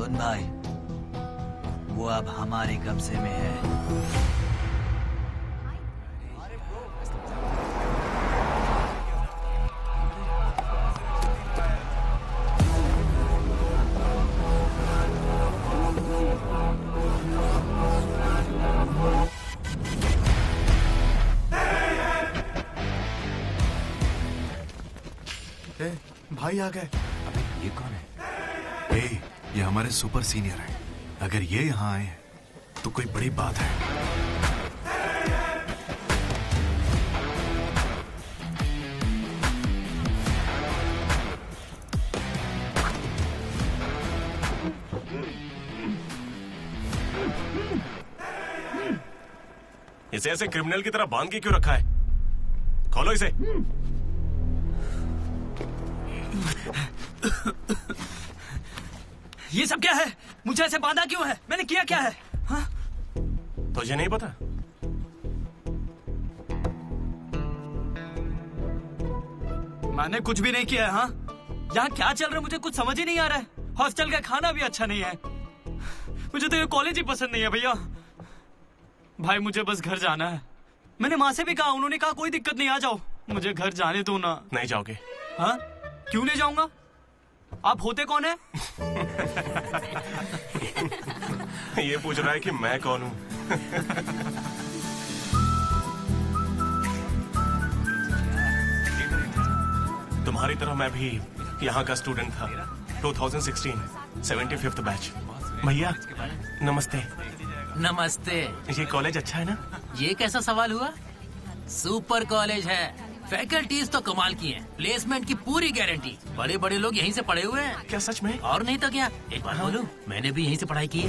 सुन भाई, वो अब हमारे कब्जे में है। भाई आ गए। अबे ये कौन है? ये हमारे सुपर सीनियर हैं। अगर ये यहाँ आए हैं तो कोई बड़ी बात है। इसे ऐसे क्रिमिनल की तरह बांध के क्यों रखा है? खोलो इसे। ये सब क्या है? मुझे ऐसे बांधा क्यों है? मैंने किया क्या है? हाँ? तुझे नहीं पता? मैंने कुछ भी नहीं किया है। हाँ? यहाँ क्या चल रहा है मुझे कुछ समझ ही नहीं आ रहा है। हॉस्टल का खाना भी अच्छा नहीं है। मुझे तो ये कॉलेज ही पसंद नहीं है भैया। भाई मुझे बस घर जाना है। मैंने माँ से भी कहा, उन्होंने कहा कोई दिक्कत नहीं, आ जाओ। मुझे घर जाने दो ना। नहीं जाओगे? हाँ? क्यों नहीं जाऊंगा? आप होते कौन है? ये पूछ रहा है कि मैं कौन हूँ। तुम्हारी तरह मैं भी यहाँ का स्टूडेंट था। 2016 75th बैच। भैया नमस्ते। नमस्ते। ये कॉलेज अच्छा है ना? ये कैसा सवाल हुआ? सुपर कॉलेज है। फैकल्टीज तो कमाल की हैं। प्लेसमेंट की पूरी गारंटी। बड़े बड़े लोग यहीं से पढ़े हुए हैं। क्या सच में? और नहीं तो क्या। एक बार बोलूं, मैंने भी यहीं से पढ़ाई की है।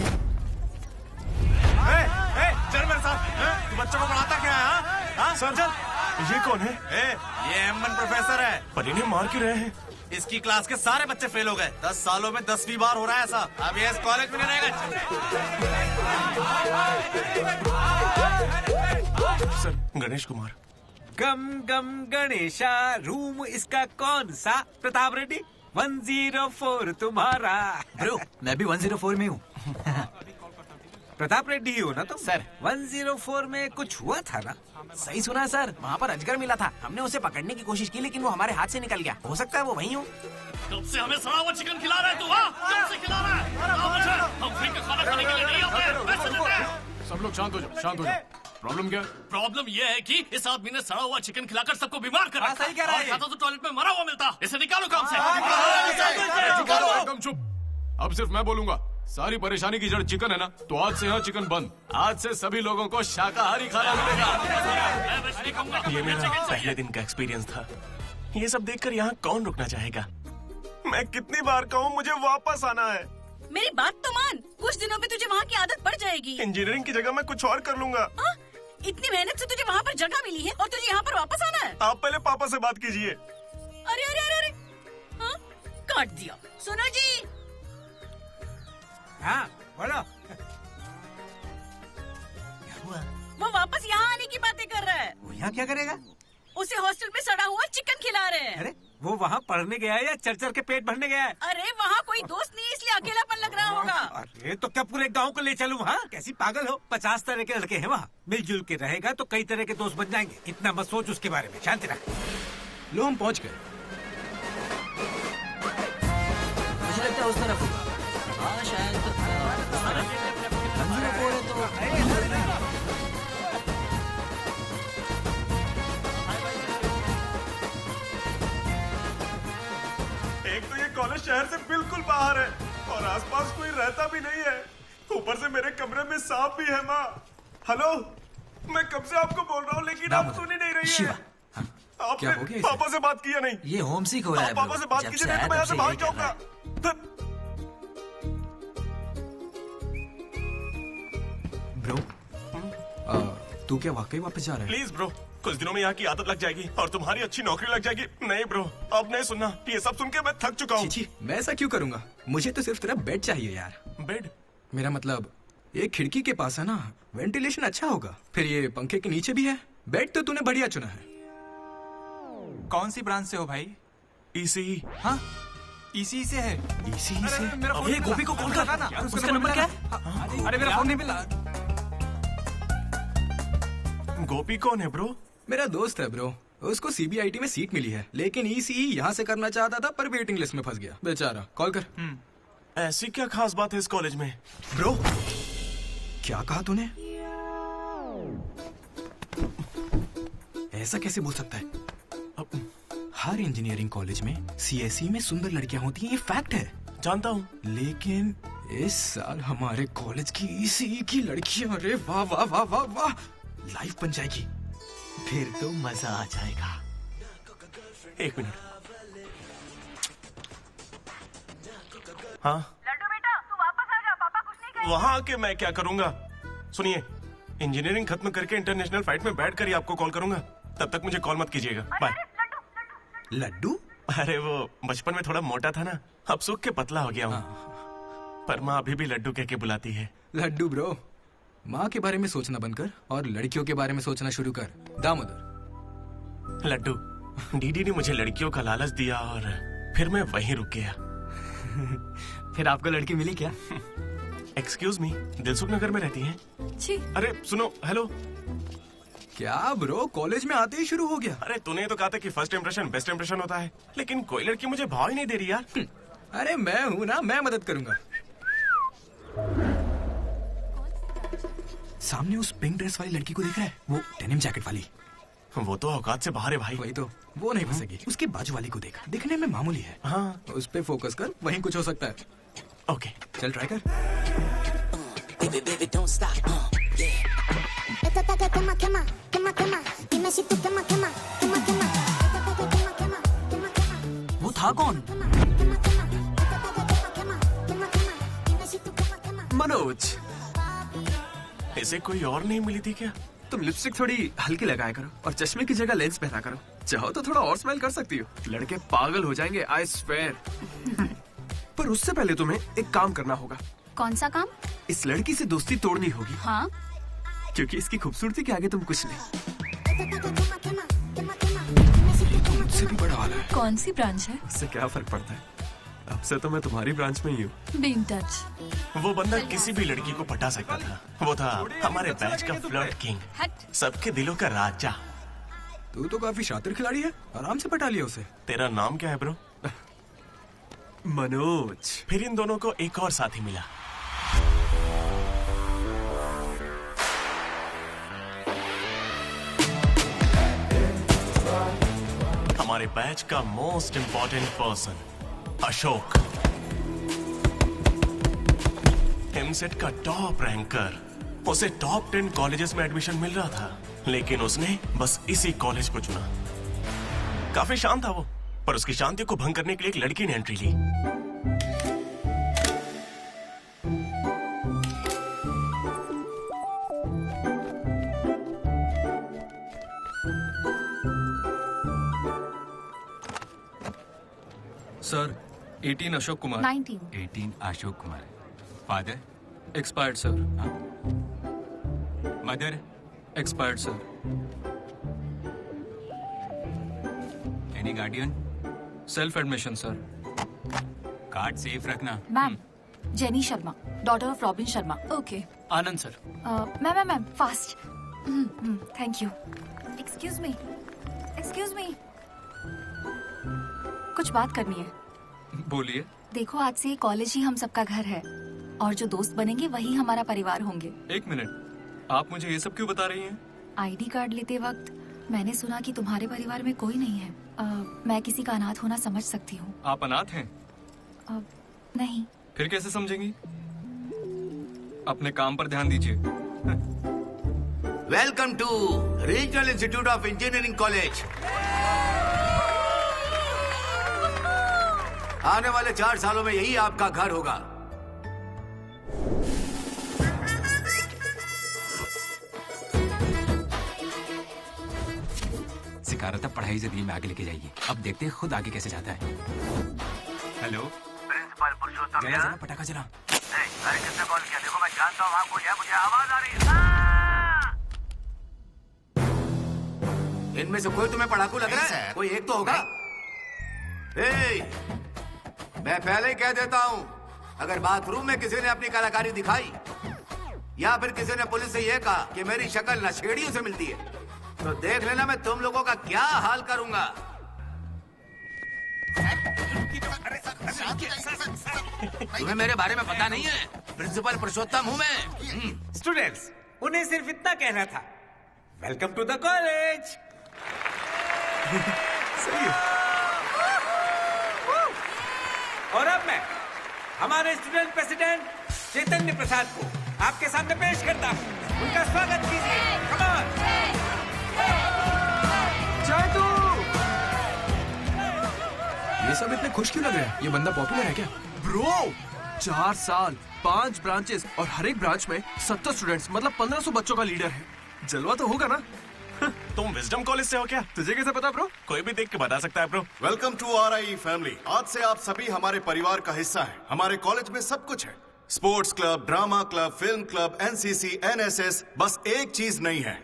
चल मेरे साथ। तू बच्चों को पढ़ाता क्या है? हाँ? सर चल। ये कौन है? ये एमन प्रोफेसर है। पर इन्हें मार क्यों रहे हैं? इसकी क्लास के सारे बच्चे फेल हो गए। 10 सालों में 10वीं बार हो रहा है ऐसा। अब ये इस कॉलेज में नहीं रहेगा। सर गणेश कुमार। गम गम गणेशा। रूम इसका कौन सा? प्रताप रेड्डी 104 तुम्हारा। ब्रो मैं भी 104 में हूँ। प्रताप रेड्डी ही हो ना तुम? सर 104 में कुछ हुआ था ना? सही सुना है सर, वहाँ पर अजगर मिला था। हमने उसे पकड़ने की कोशिश की लेकिन वो हमारे हाथ से निकल गया। हो सकता है वो वहीं हो। कब से हमें सड़ा हुआ चिकन खिला रहा है तू? कब से खिला रहा है? हम फ्री का खाना खाने के लिए नहीं आते। पैसे देते हैं। सब लोग शांत हो जाओ, शांत हो जाओ। प्रॉब्लम क्या है? प्रॉब्लम ये है कि इस आदमी ने सड़ा हुआ चिकन खिलाकर सबको बीमार कर रखा। सही कह रहा है। खाता तो टॉयलेट में मरा हुआ मिलता। इसे निकालो काम से। एकदम चुप। अब सिर्फ मैं बोलूंगा। सारी परेशानी की जड़ चिकन है ना, तो आज से यहाँ चिकन बंद। आज से सभी लोगों को शाकाहारी खाना मिलेगा। ये मेरा पहले दिन का एक्सपीरियंस था। ये सब देखकर यहाँ कौन रुकना चाहेगा? मैं कितनी बार कहूँ मुझे वापस आना है। मेरी बात तो मान। कुछ दिनों में तुझे वहाँ की आदत पड़ जाएगी। इंजीनियरिंग की जगह मैं कुछ और कर लूंगा। इतनी मेहनत से तुझे वहाँ पर जगह मिली है और तुझे यहाँ पर वापस आना है? आप पहले पापा से बात कीजिए। अरे अरे अरे अरे, हाँ? काट दिया। सुनो जी। हाँ बोलो। क्या हुआ? वो वापस यहाँ आने की बातें कर रहा है। वो यहाँ क्या करेगा? उसे हॉस्टल में सड़ा हुआ चिकन खिला रहे हैं। अरे वो वहाँ पढ़ने गया है या चर के पेट भरने गया है? अरे वहाँ कोई दोस्त नहीं, इसलिए अकेलापन लग रहा होगा। अरे तो क्या पूरे गांव को ले चलूं? हाँ कैसी पागल हो? 50 तरह के लड़के हैं वहाँ। मिलजुल के रहेगा तो कई तरह के दोस्त बन जाएंगे। इतना मत सोच उसके बारे में। शांति रख। लो हम पहुंच गए। मुझे लगता है उस तरफ होगा। हाँ शायद उस तरफ। 104 है तो एक तो ये कॉलेज शहर से बिल्कुल बाहर है और आसपास कोई रहता भी नहीं है। ऊपर से मेरे कमरे में सांप भी है। माँ हेलो, मैं कब से आपको बोल रहा हूँ लेकिन आप सुन ही नहीं रही है। आपने पापा से बात किया नहीं? ये होम सिक हो रहा है। पापा से बात कीजिए नहीं तो मैं यहाँ से भाग जाऊंगा। ब्रो तू क्या वाकई वापस जा रहा है? प्लीज ब्रो, कुछ दिनों में यहाँ की आदत लग जाएगी और तुम्हारी अच्छी नौकरी लग जाएगी। नहीं ब्रो, अब नहीं सुनना। ये सब सुन के मैं थक चुका हूँ। मैं ऐसा क्यों करूँगा? मुझे तो सिर्फ तेरा बेड चाहिए यार। बेड? मेरा मतलब ये खिड़की के पास है ना, वेंटिलेशन अच्छा होगा। फिर ये पंखे के नीचे भी है। बेड तो तूने बढ़िया चुना है। कौन सी ब्रांच से हो भाई? ECE। हाँ इसी से है। इसी से? ये गोपी को कॉल कर ना। उसका नंबर क्या है? अरे मेरा फोन नहीं मिला। गोपी कौन है ब्रो? मेरा दोस्त है ब्रो। उसको सीबीआईटी में सीट मिली है, लेकिन ईसीई यहाँ से करना चाहता था पर वेटिंग लिस्ट में फंस गया बेचारा। कॉल कर। ऐसी क्या खास बात है इस कॉलेज में? ब्रो क्या कहा तूने? ऐसा कैसे बोल सकता है? हर इंजीनियरिंग कॉलेज में सीएसई में सुंदर लड़कियां होती हैं, ये फैक्ट है। जानता हूँ, लेकिन इस साल हमारे कॉलेज की ईसीई की लड़कियां, अरे वाह वाह वाह वाह वाह, लाइफ बन जाएगी। फिर तो मजा आ जाएगा। एक मिनट। हाँ लड्डू बेटा तू वापस आ जा, पापा कुछ नहीं कहेंगे। वहाँ आके मैं क्या करूँगा? सुनिए, इंजीनियरिंग खत्म करके इंटरनेशनल फ्लाइट में बैठ कर ही आपको कॉल करूंगा। तब तक मुझे कॉल मत कीजिएगा। बाय। लड्डू? अरे वो बचपन में थोड़ा मोटा था ना, अब सूख के पतला हो गया हूँ। पर माँ अभी भी लड्डू कह के बुलाती है। लड्डू ब्रो, माँ के बारे में सोचना बंद कर और लड़कियों के बारे में सोचना शुरू कर। दामोदर। लड्डू, डीडी ने मुझे लड़कियों का लालच दिया और फिर मैं वहीं रुक गया। फिर आपको लड़की मिली क्या? एक्सक्यूज मी, दिलसुख नगर में रहती हैं? अरे सुनो, हेलो। क्या ब्रो, कॉलेज में आते ही शुरू हो गया? अरे तूने तो कहा था कि फर्स्ट इंप्रेशन बेस्ट इंप्रेशन होता है, लेकिन कोई लड़की मुझे भाव ही नहीं दे रही यार। अरे मैं हूँ ना, मैं मदद करूंगा। सामने उस पिंक ड्रेस वाली लड़की को देख रहा है? वो डेनिम जैकेट वाली। वो तो औकात से बाहर है भाई। वही तो, वो नहीं फंसेगी। उसके बाजू वाली को देख, दिखने में मामूली है। हाँ, उस पे फोकस कर, वहीं कुछ हो सकता है। ओके, चल ट्राई कर। वो था कौन? मनोज, इसे कोई और नहीं मिली थी क्या? तुम लिपस्टिक थोड़ी हल्की लगाया करो और चश्मे की जगह लेंस पहना करो। चाहो तो थोड़ा और स्माइल कर सकती हो, लड़के पागल हो जाएंगे, आई स्वेयर। पर उससे पहले तुम्हें एक काम करना होगा। कौन सा काम? इस लड़की से दोस्ती तोड़नी होगी। हाँ, क्योंकि इसकी खूबसूरती के आगे तुम कुछ नहीं। मुझसे भी बड़ा वाला है। कौन सी ब्रांच है? इससे क्या फर्क पड़ता है, अब से तो मैं तुम्हारी ब्रांच में ही हूँ। Be in touch. वो बंदा किसी भी लड़की को पटा सकता था। वो था हमारे बैच का फ्लर्ट किंग, सबके दिलों का राजा। तू तो काफी शातिर खिलाड़ी है, आराम से पटा लिया उसे। तेरा नाम क्या है ब्रो? मनोज। फिर इन दोनों को एक और साथी मिला। हमारे बैच का most important person Ashok, EAMCET का टॉप रैंकर। उसे टॉप 10 कॉलेजेस में एडमिशन मिल रहा था, लेकिन उसने बस इसी कॉलेज को चुना। काफी शांत था वो, पर उसकी शांति को भंग करने के लिए एक लड़की ने एंट्री ली। Sir, 18 Ashok Kumar. 19 Ashok Kumar. Father? Expired sir. Mother? Expired sir. Any guardian? Self admission sir. Card safe रखना। Ma'am, Jenny Sharma, daughter of Robin Sharma. Okay. Anand sir. Ma'am fast. Thank you. Excuse me, कुछ बात करनी है। बोलिए। देखो, आज से कॉलेज ही हम सबका घर है और जो दोस्त बनेंगे वही हमारा परिवार होंगे। एक मिनट, आप मुझे ये सब क्यों बता रही हैं? आईडी कार्ड लेते वक्त मैंने सुना कि तुम्हारे परिवार में कोई नहीं है। मैं किसी का अनाथ होना समझ सकती हूँ। आप अनाथ हैं? नहीं। फिर कैसे समझेंगी? अपने काम पर ध्यान दीजिए। Welcome to regional institute of engineering college. आने वाले 4 सालों में यही आपका घर होगा। सिखा रहा था पढ़ाई जरिए में आगे लेके जाइए। अब देखते हैं खुद आगे कैसे जाता है। हेलो, प्रिंसिपल पुरुषोत्तम। जरा पटाखा जरा। अरे किसने कॉल किया? देखो मैं जानता हूँ आपको, मुझे आवाज आ रही है। इनमें से कोई तुम्हें पढ़ाकू लग रहा है? कोई एक तो होगा। मैं पहले ही कह देता हूँ, अगर बाथरूम में किसी ने अपनी कलाकारी दिखाई या फिर किसी ने पुलिस से यह कहा कि मेरी शक्ल नशेड़ियों से मिलती है, तो देख लेना मैं तुम लोगों का क्या हाल करूंगा। तुम्हें मेरे बारे में पता नहीं है? प्रिंसिपल पुरुषोत्तम हूँ मैं। स्टूडेंट्स, उन्हें सिर्फ इतना कहना था, वेलकम टू द कॉलेज। सही है। और अब मैं हमारे स्टूडेंट प्रेसिडेंट चैतन्य प्रसाद को आपके सामने पेश करता हूँ। उनका स्वागत कीजिए। Come on. ये सब इतने खुश क्यों लग रहे हैं? ये बंदा पॉपुलर है क्या? ब्रो 4 साल 5 ब्रांचेस और हर एक ब्रांच में 70 स्टूडेंट्स, मतलब 1500 बच्चों का लीडर है। जलवा तो होगा ना? तुम विजडम कॉलेज से हो क्या? तुझे कैसे पता ब्रो? कोई भी देख के बता सकता है bro. Welcome to RIE family. आज से आप सभी हमारे परिवार का हिस्सा हैं। हमारे कॉलेज में सब कुछ है, sports club, drama club, film club, NCC, NSS। बस एक चीज नहीं है,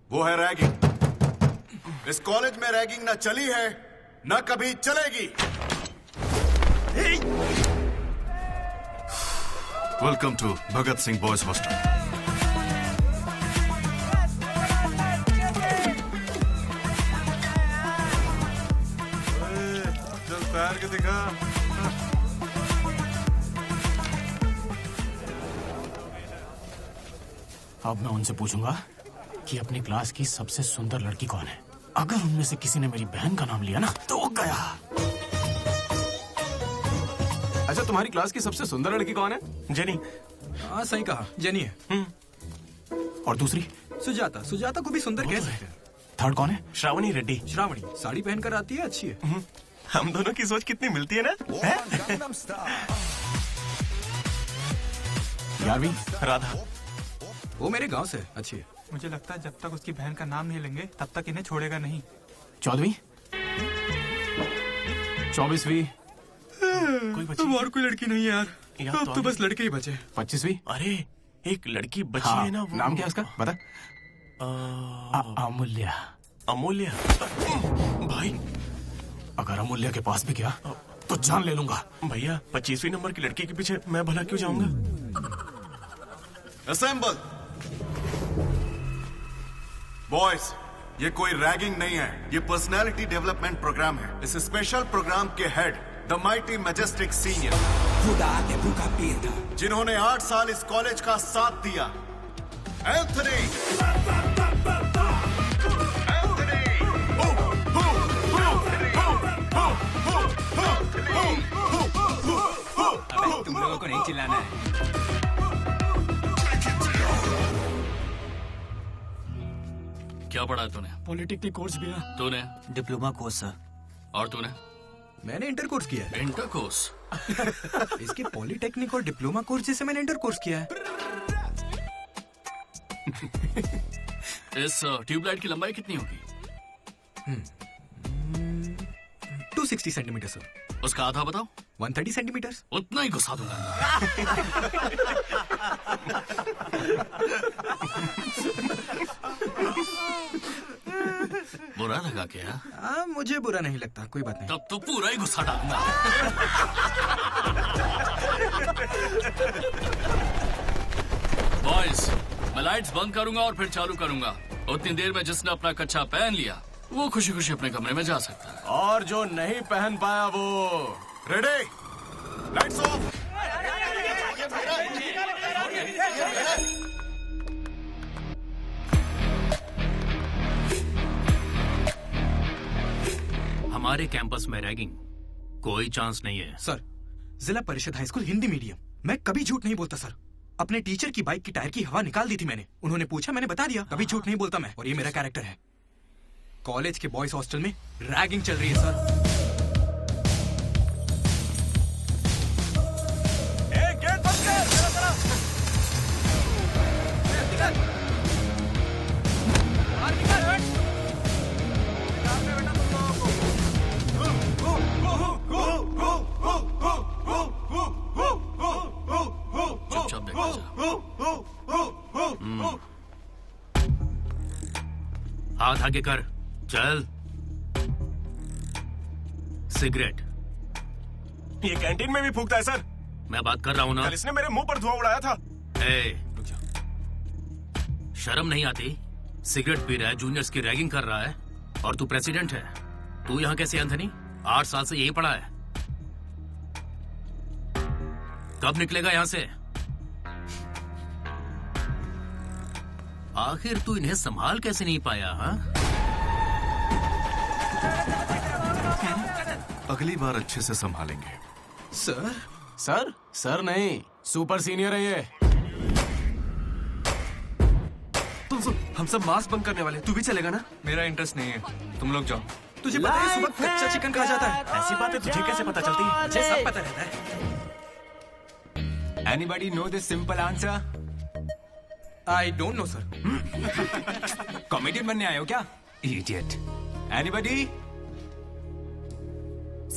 वो है रैगिंग। इस कॉलेज में रैगिंग न चली है, न कभी चलेगी। Welcome to Bhagat Singh boys hostel. पैर के दिखा। अब मैं उनसे पूछूंगा कि अपनी क्लास की सबसे सुंदर लड़की कौन है। अगर उनमें से किसी ने मेरी बहन का नाम लिया ना तो वो गया। अच्छा, तुम्हारी क्लास की सबसे सुंदर लड़की कौन है? जेनी। हाँ सही कहा, जेनी है। और दूसरी? सुजाता। सुजाता को भी सुंदर कह सकते हैं। थर्ड कौन है? श्रावणी रेड्डी। श्रावणी साड़ी पहनकर आती है, अच्छी है। हम दोनों की सोच कितनी मिलती है ना? 11वीं राधा। वो मेरे गांव से, अच्छी है। मुझे लगता है जब तक उसकी बहन का नाम नहीं लेंगे तब तक इन्हें छोड़ेगा नहीं। 14वीं? 24वीं? कोई बची? और कोई लड़की नहीं है यार, अब तो बस लड़के ही बचे। 25वीं? अरे एक लड़की बची है ना, वो नाम क्या है उसका बता? अमूल्य। अमूल्य? भाई अगर अमूल्य के पास भी गया तो जान ले लूंगा। भैया 25वीं नंबर की लड़की के पीछे मैं भला क्यों जाऊंगा? असेंबल। बॉयज, ये कोई रैगिंग नहीं है, ये पर्सनालिटी डेवलपमेंट प्रोग्राम है। इस स्पेशल प्रोग्राम के head the mighty majestic senior, जिन्होंने 8 साल इस कॉलेज का साथ दिया, एंथनी। तुम लोगों को नहीं चिल्लाना है। क्या पढ़ा है तूने? पॉलिटेक्निक कोर्स भी है। तूने? Diploma course sir. और तूने? मैंने इंटर कोर्स किया है। Inter course? इसके पॉलिटेक्निक और डिप्लोमा कोर्स जैसे मैंने इंटर कोर्स किया है। इस ट्यूबलाइट की लंबाई कितनी होगी? 260 सेंटीमीटर सर। उसका आधा बताओ। 130 सेंटीमीटर। उतना ही घुसा दूंगा। बुरा लगा क्या? मुझे बुरा नहीं लगता, कोई बात नहीं। तब तो पूरा ही गुस्सा डालूंगा। बॉयज, मैं लाइट्स बंद करूंगा और फिर चालू करूंगा। उतनी देर में जिसने अपना कच्छा पहन लिया वो खुशी खुशी अपने कमरे में जा सकता है, और जो नहीं पहन पाया वो रेडी, लाइट्स ऑफ। हमारे कैंपस में रैगिंग कोई चांस नहीं है सर। जिला परिषद हाई स्कूल हिंदी मीडियम। मैं कभी झूठ नहीं बोलता सर। अपने टीचर की बाइक की टायर की हवा निकाल दी थी मैंने। उन्होंने पूछा, मैंने बता दिया। कभी झूठ नहीं बोलता मैं, और ये मेरा कैरेक्टर है। कॉलेज के बॉयज हॉस्टल में रैगिंग चल रही है सर। हाथ आगे कर, चल। सिगरेट। ये कैंटीन में भी फूकता है सर। मैं बात कर रहा हूँ ना। कल इसने मेरे मुंह पर धुआं उड़ाया था। शर्म नहीं आती? सिगरेट पी रहा है, जूनियर्स की रैगिंग कर रहा है, और तू प्रेसिडेंट है। तू यहाँ कैसे एंथनी? 8 साल से यही पड़ा है। कब निकलेगा यहाँ से? आखिर तू इन्हें संभाल कैसे नहीं पाया? हाँ, अगली बार अच्छे से संभालेंगे। सर? सर? सर नहीं, सुपर सीनियर है ये। सुन, हम सब मास्क बंद करने वाले। तू भी चलेगा ना? मेरा इंटरेस्ट नहीं है, तुम लोग जाओ। तुझे पता है सुबह कच्चा चिकन खा जाता है? ऐसी बातें तुझे कैसे पता चलती है? मुझे सब पता रहता है। Anybody know the simple answer? I don't know, sir. Comedian बनने आए हो क्या? Idiot. Anybody?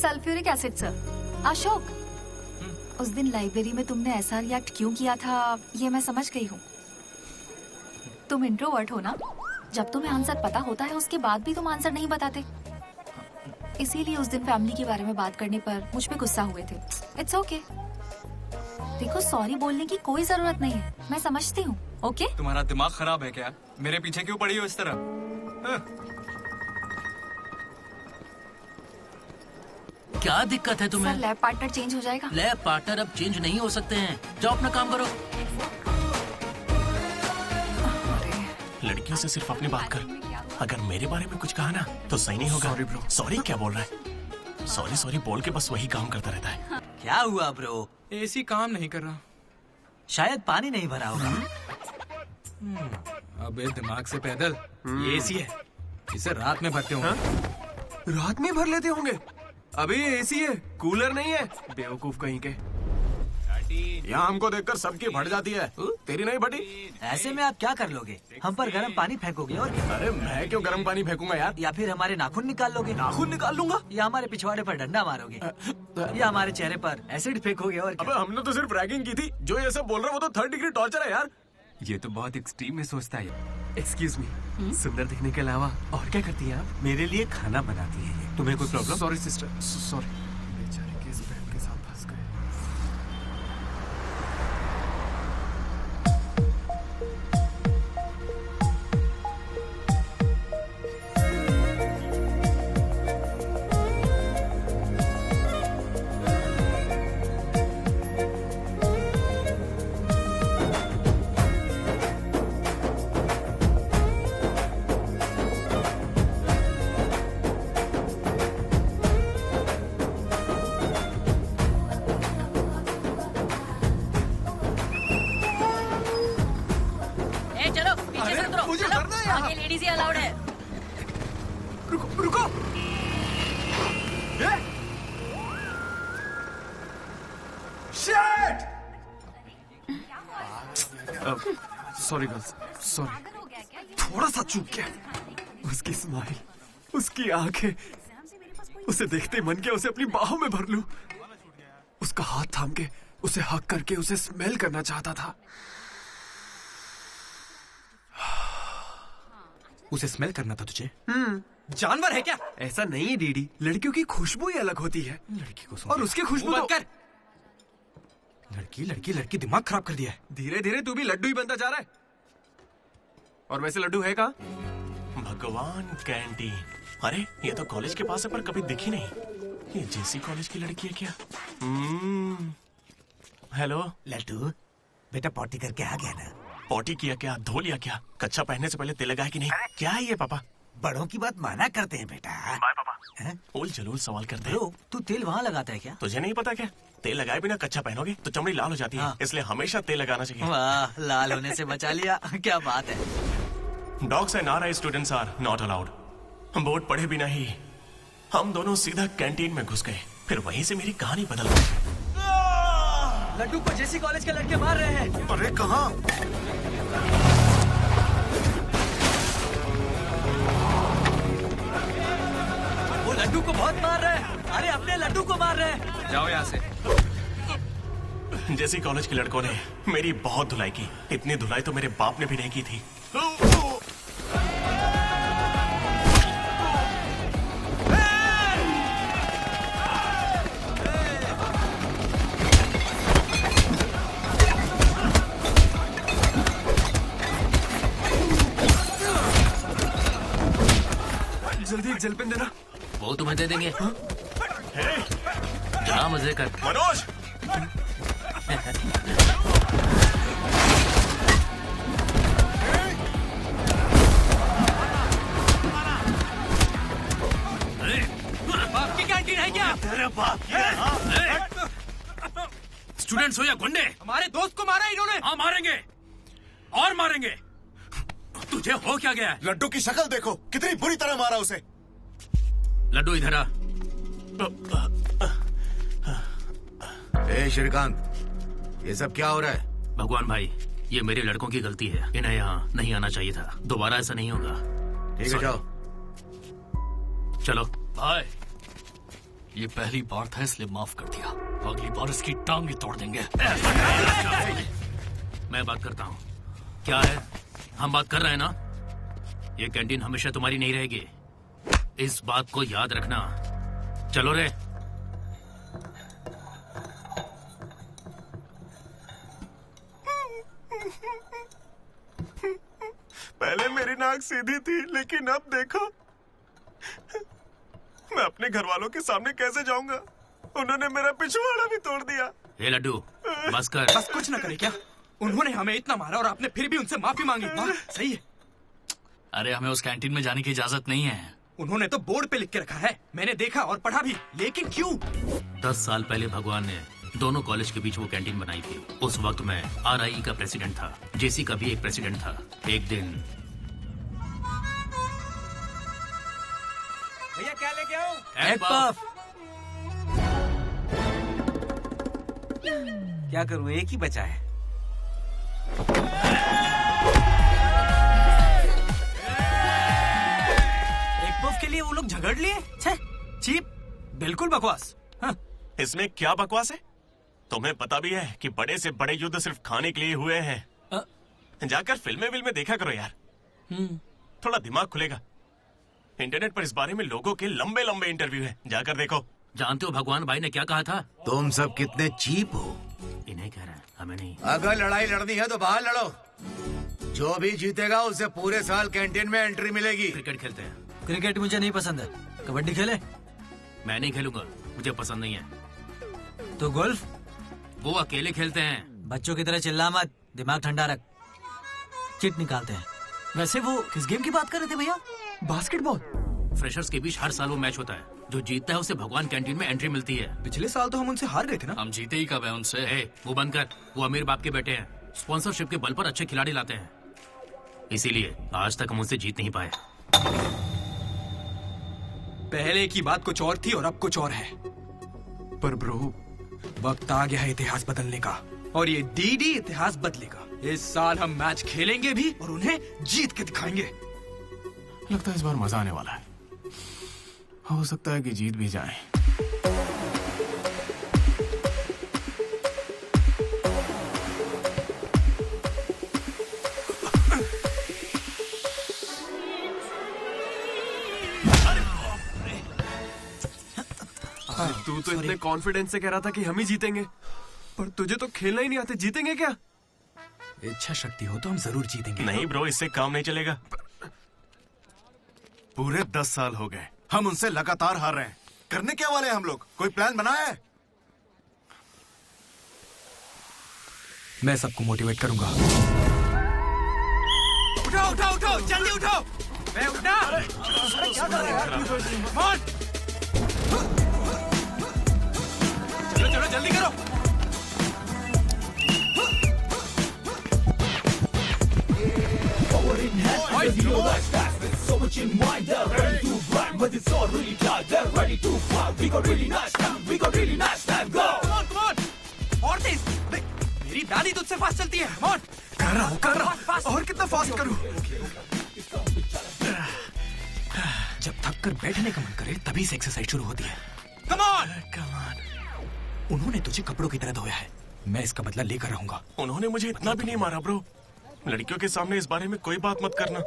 Sulphuric acid sir. Ashok, उस दिन लाइब्रेरी में तुमने ऐसा रिएक्ट क्यों किया था, ये मैं समझ गई हूँ। तुम इंट्रोवर्ट हो ना? जब तुम्हें आंसर पता होता है उसके बाद भी तुम आंसर नहीं बताते। इसीलिए उस दिन फैमिली के बारे में बात करने पर मुझ पे गुस्सा हुए थे। It's okay. देखो, सॉरी बोलने की कोई जरूरत नहीं है, मैं समझती हूँ। ओके? तुम्हारा दिमाग खराब है क्या? मेरे पीछे क्यों पड़ी हो इस तरह? क्या दिक्कत है तुम्हें? सर, लैब पार्टनर चेंज हो जाएगा। लैब पार्टनर अब चेंज नहीं हो सकते हैं। जाओ अपना काम करो। लड़कियों से सिर्फ अपनी बात कर। अगर मेरे बारे में कुछ कहा ना तो सही नहीं होगा। Sorry bro. सॉरी क्या बोल रहा है? सॉरी सॉरी बोल के बस वही काम करता रहता है। क्या हुआ ब्रो? एसी काम नहीं कर रहा। शायद पानी नहीं भरा होगा। अबे दिमाग से पैदल। ये एसी है, इसे रात में भरते होंगे। रात में भर लेते होंगे? अबे ये एसी है, कूलर नहीं है। बेवकूफ कहीं के। यहाँ हमको देखकर सबकी फट जाती है, तेरी नहीं फटी? ऐसे में आप क्या कर लोगे? हम पर गर्म पानी फेंकोगे और क्या? अरे मैं क्यों गर्म पानी फेंकूंगा यार? या फिर हमारे नाखून निकाल लोगे? नाखून निकाल लूंगा? या हमारे पिछवाड़े पर डंडा मारोगे? या हमारे चेहरे पर एसिड फेंकोगे और क्या? अबे हमने तो सिर्फ रैगिंग की थी। जो ये सब बोल रहा है वो तो 3rd डिग्री टॉर्चर है यार। ये तो बहुत एक्सट्रीम में सोचता है। एक्सक्यूज मी, सुंदर दिखने के अलावा और क्या करती है आप? मेरे लिए खाना बनाती है ये। तुम्हें कोई प्रॉब्लम? Sorry sister, sorry. बेचारे किस बहन के साथ फंस गए। चलो पीछे से उतरो। चलो, आगे लेडीज ही अलाउड है। रुको रुको। शिट! Sorry girls, sorry. थोड़ा सा चूक गया। उसकी स्माइल, उसकी आंखें, उसे देखते ही मन किया उसे अपनी बाहों में भर लूं। उसका हाथ थाम के उसे हक करके उसे स्मेल करना चाहता था। उसे स्मेल करना था तुझे? जानवर है क्या? ऐसा नहीं है डीडी, लड़कियों की खुशबू ही अलग होती है। लड़की को और उसकी खुशबू तो... कर। लड़की लड़की लड़की दिमाग खराब कर दिया है। धीरे धीरे तू भी लड्डू ही बनता जा रहा है। और वैसे लड्डू है कहाँ? भगवान, कैंटीन। अरे ये तो कॉलेज के पास है पर कभी दिखी नहीं। ये जेसी कॉलेज की लड़की है क्या? हेलो लड्डू, बेटा पॉटी करके आ गया ना? पॉटी किया क्या? धो लिया क्या? कच्चा पहनने से पहले तेल लगाया कि नहीं? क्या है ये पापा? बड़ों की बात माना करते हैं बेटा। बाय पापा। उल जलूल सवाल करते हैं। तू तेल वहाँ लगाता है क्या? तुझे नहीं पता क्या? तेल लगाए बिना कच्चा पहनोगे तो चमड़ी लाल हो जाती है। इसलिए हमेशा तेल लगाना चाहिए। वाह, लाल होने से बचा लिया। क्या बात है। Dogs and R I students are not allowed. Board पढ़े बिना ही हम दोनों सीधा कैंटीन में घुस गए। फिर वहीं से मेरी कहानी बदल गई। लड्डू को जेसी कॉलेज के लड़के मार रहे हैं। अरे कहाँ? वो लड्डू को बहुत मार रहे हैं। अरे अपने लड्डू को मार रहे हैं। जाओ यहाँ से। जेसी कॉलेज के लड़कों ने मेरी बहुत धुलाई की। इतनी धुलाई तो मेरे बाप ने भी नहीं की थी। जेल पेन देना। वो तुम्हें दे देंगे। जा मजे कर। मनोज बाप की कैंटीन है क्या? तेरे बाप की। स्टूडेंट्स हो या गुंडे, हमारे दोस्त को मारा इन्होंने। हाँ मारेंगे और मारेंगे। तुझे हो क्या गया है? लड्डू की शक्ल देखो, कितनी बुरी तरह मारा उसे। लड्डू इधर आ। श्रीकांत, ये सब क्या हो रहा है? भगवान भाई, ये मेरे लड़कों की गलती है। इन्हें यहाँ नहीं आना चाहिए था। दोबारा ऐसा नहीं होगा। ठीक है, जाओ। चलो भाई, ये पहली बार था इसलिए माफ कर दिया। अगली बार इसकी टांग ही तोड़ देंगे। मैं बात करता हूँ। क्या है? हम बात कर रहे हैं ना? ये कैंटीन हमेशा तुम्हारी नहीं रहेगी, इस बात को याद रखना। चलो रे। पहले मेरी नाक सीधी थी, लेकिन अब देखो, मैं अपने घर वालों के सामने कैसे जाऊंगा? उन्होंने मेरा पिछवाड़ा भी तोड़ दिया। हे लड्डू, बस कर। बस कुछ ना करे क्या? उन्होंने हमें इतना मारा और आपने फिर भी उनसे माफी मांगी। वाह, सही है। अरे हमें उस कैंटीन में जाने की इजाजत नहीं है। उन्होंने तो बोर्ड पे लिख के रखा है, मैंने देखा और पढ़ा भी, लेकिन क्यों? 10 साल पहले भगवान ने दोनों कॉलेज के बीच वो कैंटीन बनाई थी। उस वक्त मैं RIE का प्रेसिडेंट था, JC का भी एक प्रेसिडेंट था। एक दिन भैया क्या लेके आओ? Egg puff. क्या करूं, एक ही बचा है। एक पफ के लिए वो लोग झगड़ लिए। चीप, बिल्कुल बकवास। हाँ। इसमें क्या बकवास है? तुम्हें पता भी है कि बड़े से बड़े युद्ध सिर्फ खाने के लिए हुए हैं। जाकर फिल्में देखा करो यार, थोड़ा दिमाग खुलेगा। इंटरनेट पर इस बारे में लोगों के लंबे लंबे इंटरव्यू हैं, जाकर देखो। जानते हो भगवान भाई ने क्या कहा था? तुम सब कितने चीप हो। इन्हें कह रहा है, हमें नहीं। अगर लड़ाई लड़नी है तो बाहर लड़ो। जो भी जीतेगा उसे पूरे साल कैंटीन में एंट्री मिलेगी। क्रिकेट खेलते हैं। क्रिकेट मुझे नहीं पसंद है। कबड्डी खेले? मैं नहीं खेलूंगा, मुझे पसंद नहीं है। तो गोल्फ? वो अकेले खेलते हैं। बच्चों की तरह चिल्ला मत, दिमाग ठंडा रख। चिट निकालते हैं। वैसे वो किस गेम की बात कर रहे थे भैया? बास्केटबॉल। फ्रेशर्स के बीच हर साल वो मैच होता है। जो जीतता है उसे भगवान कैंटीन में एंट्री मिलती है। पिछले साल तो हम उनसे हार गए थे ना। हम जीते ही कब है उनसे? वो बंद कर। वो अमीर बाप के बेटे हैं, स्पॉन्सरशिप के बल पर अच्छे खिलाड़ी लाते हैं, इसीलिए आज तक हम उनसे जीत नहीं पाए। पहले की बात कुछ और थी और अब कुछ और है। पर ब्रो, वक्त आ गया है इतिहास बदलने का, और ये डीडी इतिहास बदलेगा। इस साल हम मैच खेलेंगे भी और उन्हें जीत के दिखाएंगे। लगता है इस बार मजा आने वाला है। हो सकता है कि जीत भी जाए। तू तो इतने कॉन्फिडेंस से कह रहा था कि हम ही जीतेंगे, पर तुझे तो खेलना ही नहीं आते। जीतेंगे क्या? इच्छा शक्ति हो तो हम जरूर जीतेंगे। नहीं ब्रो, इससे काम नहीं चलेगा। पूरे 10 साल हो गए हम उनसे लगातार हार रहे हैं। करने क्या वाले हैं हम लोग? कोई प्लान बनाया है? मैं सबको मोटिवेट करूंगा। उठाओ उठाओ उठाओ, जल्दी उठाओ। मैं उठा। अरे क्या कर रहे हैं? चलो चलो जल्दी करो। और तेज। मेरी दादी तुझसे फास्ट चलती है। कर रहा हूँ। और कितना फास्ट करूँ? जब थक कर बैठने का मन करे तभी से एक्सरसाइज शुरू होती है। Come on! उन्होंने तुझे कपड़ों की तरह धोया है, मैं इसका बदला लेकर रहूंगा। उन्होंने मुझे इतना भी नहीं मारा ब्रो। लड़कियों के सामने इस बारे में कोई बात मत करना।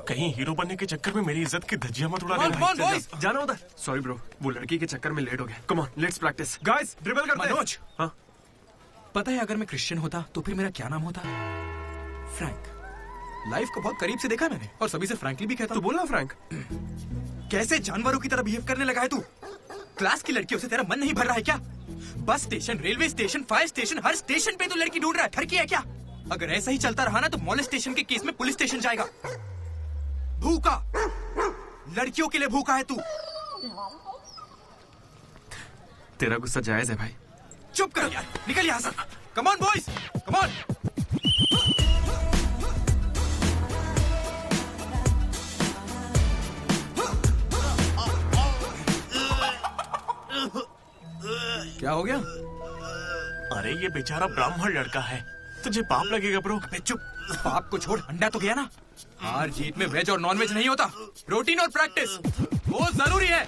कहीं हीरो बनने के चक्कर में मेरी इज्जत की धज्जियां मत उड़ा देना। जाना उधर। सॉरी ब्रो, वो लड़की के चक्कर में लेट हो गया। Come on, let's practice. Guys, dribble करते हैं। मनोज, हाँ? पता है अगर मैं क्रिश्चियन होता तो फिर मेरा क्या नाम होता? फ्रैंक। लाइफ को बहुत करीब से देखा मैंने और सभी से फ्रैंकली भी कहता। तो बोलना फ्रैंक। कैसे जानवरों की तरह बिहेव करने लगा है तू? क्लास की लड़कियों से तेरा मन नहीं भर रहा है क्या? Bus station, railway station, fire station, हर स्टेशन पे तू लड़की ढूंढ रहा है। ठरकी है क्या? अगर ऐसा ही चलता रहा ना तो मॉलेस्टेशन के केस में पुलिस स्टेशन जाएगा। भूखा, लड़कियों के लिए भूखा है तू। तेरा गुस्सा जायज है भाई। चुप कर यार, निकल यहाँ से। Come on boys, come on. क्या हो गया? अरे ये बेचारा ब्राह्मण लड़का है, तुझे पाप लगेगा ब्रो। अबे चुप, पाप को छोड़, अंडा तो गया ना। हार जीत में वेज और नॉन वेज नहीं होता, प्रोटीन और प्रैक्टिस वो जरूरी है।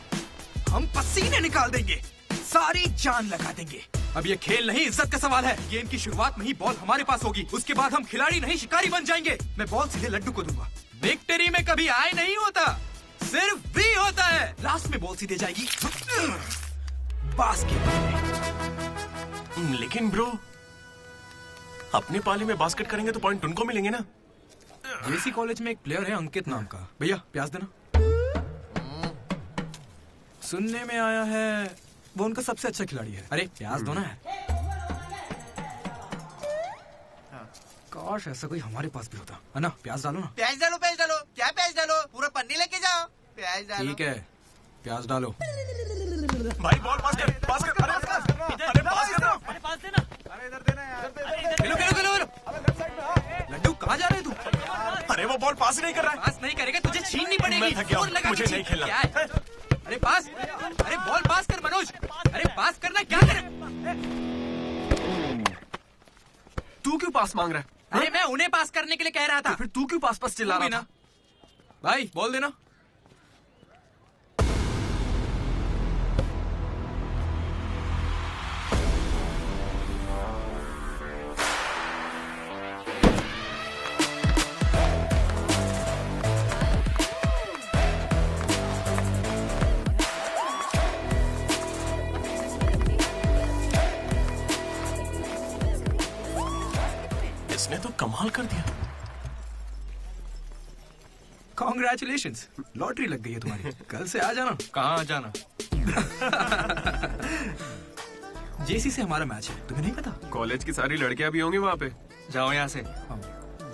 हम पसीने निकाल देंगे, सारी जान लगा देंगे। अब ये खेल नहीं, इज्जत का सवाल है। गेम की शुरुआत में ही बॉल हमारे पास होगी, उसके बाद हम खिलाड़ी नहीं शिकारी बन जाएंगे। मैं बॉल सीधे लड्डू को दूंगा। विक्ट्री में कभी आए नहीं होता, सिर्फ भी होता है। लास्ट में बॉल सीधे जाएगी बास्केट। लेकिन ब्रो, अपने पाले में बास्केट करेंगे तो पॉइंट उनको मिलेंगे ना। जेसी कॉलेज में एक प्लेयर है अंकित नाम का। भैया प्याज देना। सुनने में आया है वो उनका सबसे अच्छा खिलाड़ी है। अरे प्याज दो ना यार। काश ऐसा कोई हमारे पास भी होता है ना। प्याज डालो ना। प्याज डालो, प्याज डालो। क्या प्याज डालो? पूरा पन्नी लेके जाओ। प्याज डालो। ठीक है, प्याज डालो। भाई बॉल पास कर, पास कर। अरे पास कर, अरे पास देना। अरे इधर देना यार। खेलो खेलो खेलो। लड्डू कहाँ जा रहे हैं तू? अरे वो बॉल पास नहीं कर रहा है। पास नहीं करेगा तुझे छीननी पड़ेगी। मैं थक गया हूं, जोर लगा के मुझे नहीं छीन। खेलना। क्या है? अरे पास, अरे बॉल पास कर मनोज। अरे पास करना, क्या करे? तू क्यों पास मांग रहा है? अरे मैं उन्हें पास करने के लिए कह रहा था। तो फिर तू क्यों पास पास चिल्ला रहा था? भाई बोल देना। इसने तो कमाल कर दिया। कॉन्ग्रेचुलेशंस, लॉटरी लग गई है तुम्हारी। कल से आ जाना। कहाँ आ जाना? जेसी से हमारा मैच है, तुम्हें नहीं पता? कॉलेज की सारी लड़कियां भी होंगी वहाँ पे। जाओ यहाँ से।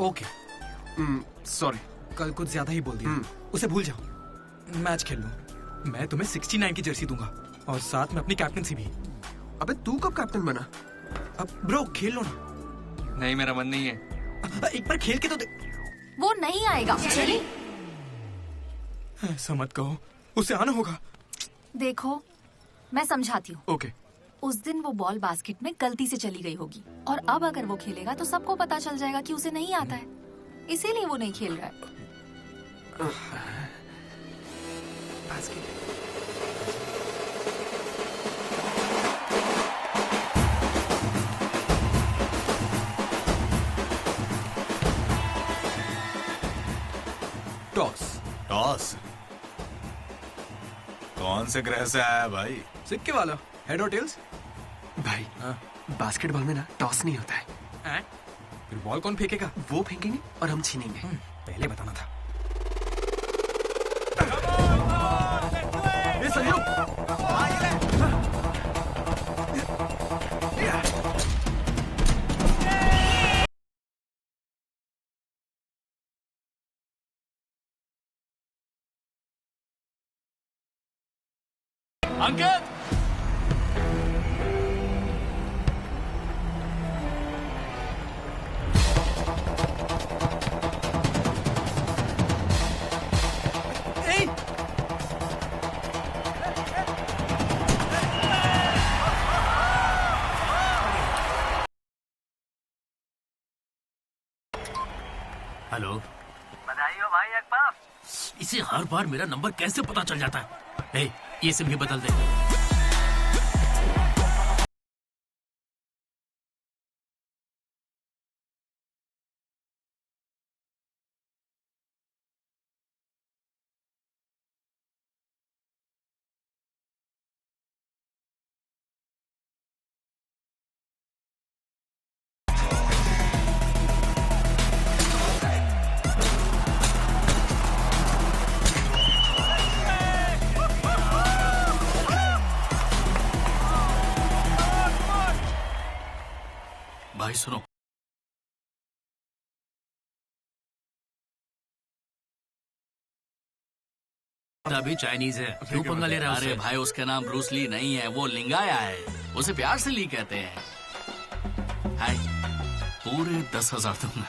ओके सॉरी, कल कुछ ज्यादा ही बोल दिया। उसे भूल जाओ, मैच खेल लो। मैं तुम्हें 69 की जर्सी दूंगा और साथ में अपनी कैप्टनसी भी। अबे तू कब कैप्टन बना? अब ब्रो खेल लो ना। नहीं, मेरा मन नहीं है। एक बार खेल के तो वो नहीं आएगा। चली ऐसा मत कहो, उसे आना होगा। देखो मैं समझाती हूँ। ओके। उस दिन वो बॉल बास्केट में गलती से चली गई होगी और अब अगर वो खेलेगा तो सबको पता चल जाएगा कि उसे नहीं आता है, इसीलिए वो नहीं खेल रहा है। टॉस। टॉस? कौन से ग्रह से आया है भाई? सिक्के वाला। हेड और टेल्स? भाई बास्केटबॉल में ना टॉस नहीं होता है। फिर बॉल कौन फेंकेगा? वो फेंकेंगे और हम छीनेंगे। पहले बताना था। ये सहयोग। अंकित, हेलो। बधाई हो भाई अकबर। इसे हर बार मेरा नंबर कैसे पता चल जाता है? ए, ये सिम भी बदल दे। भाई सुनो, अभी चाइनीज है, क्यों पंगा ले रहा है अरे उससे? भाई उसका नाम ब्रूस ली नहीं है, वो लिंगाया है, उसे प्यार से ली कहते हैं। हाय, पूरे 10,000 दूंगा।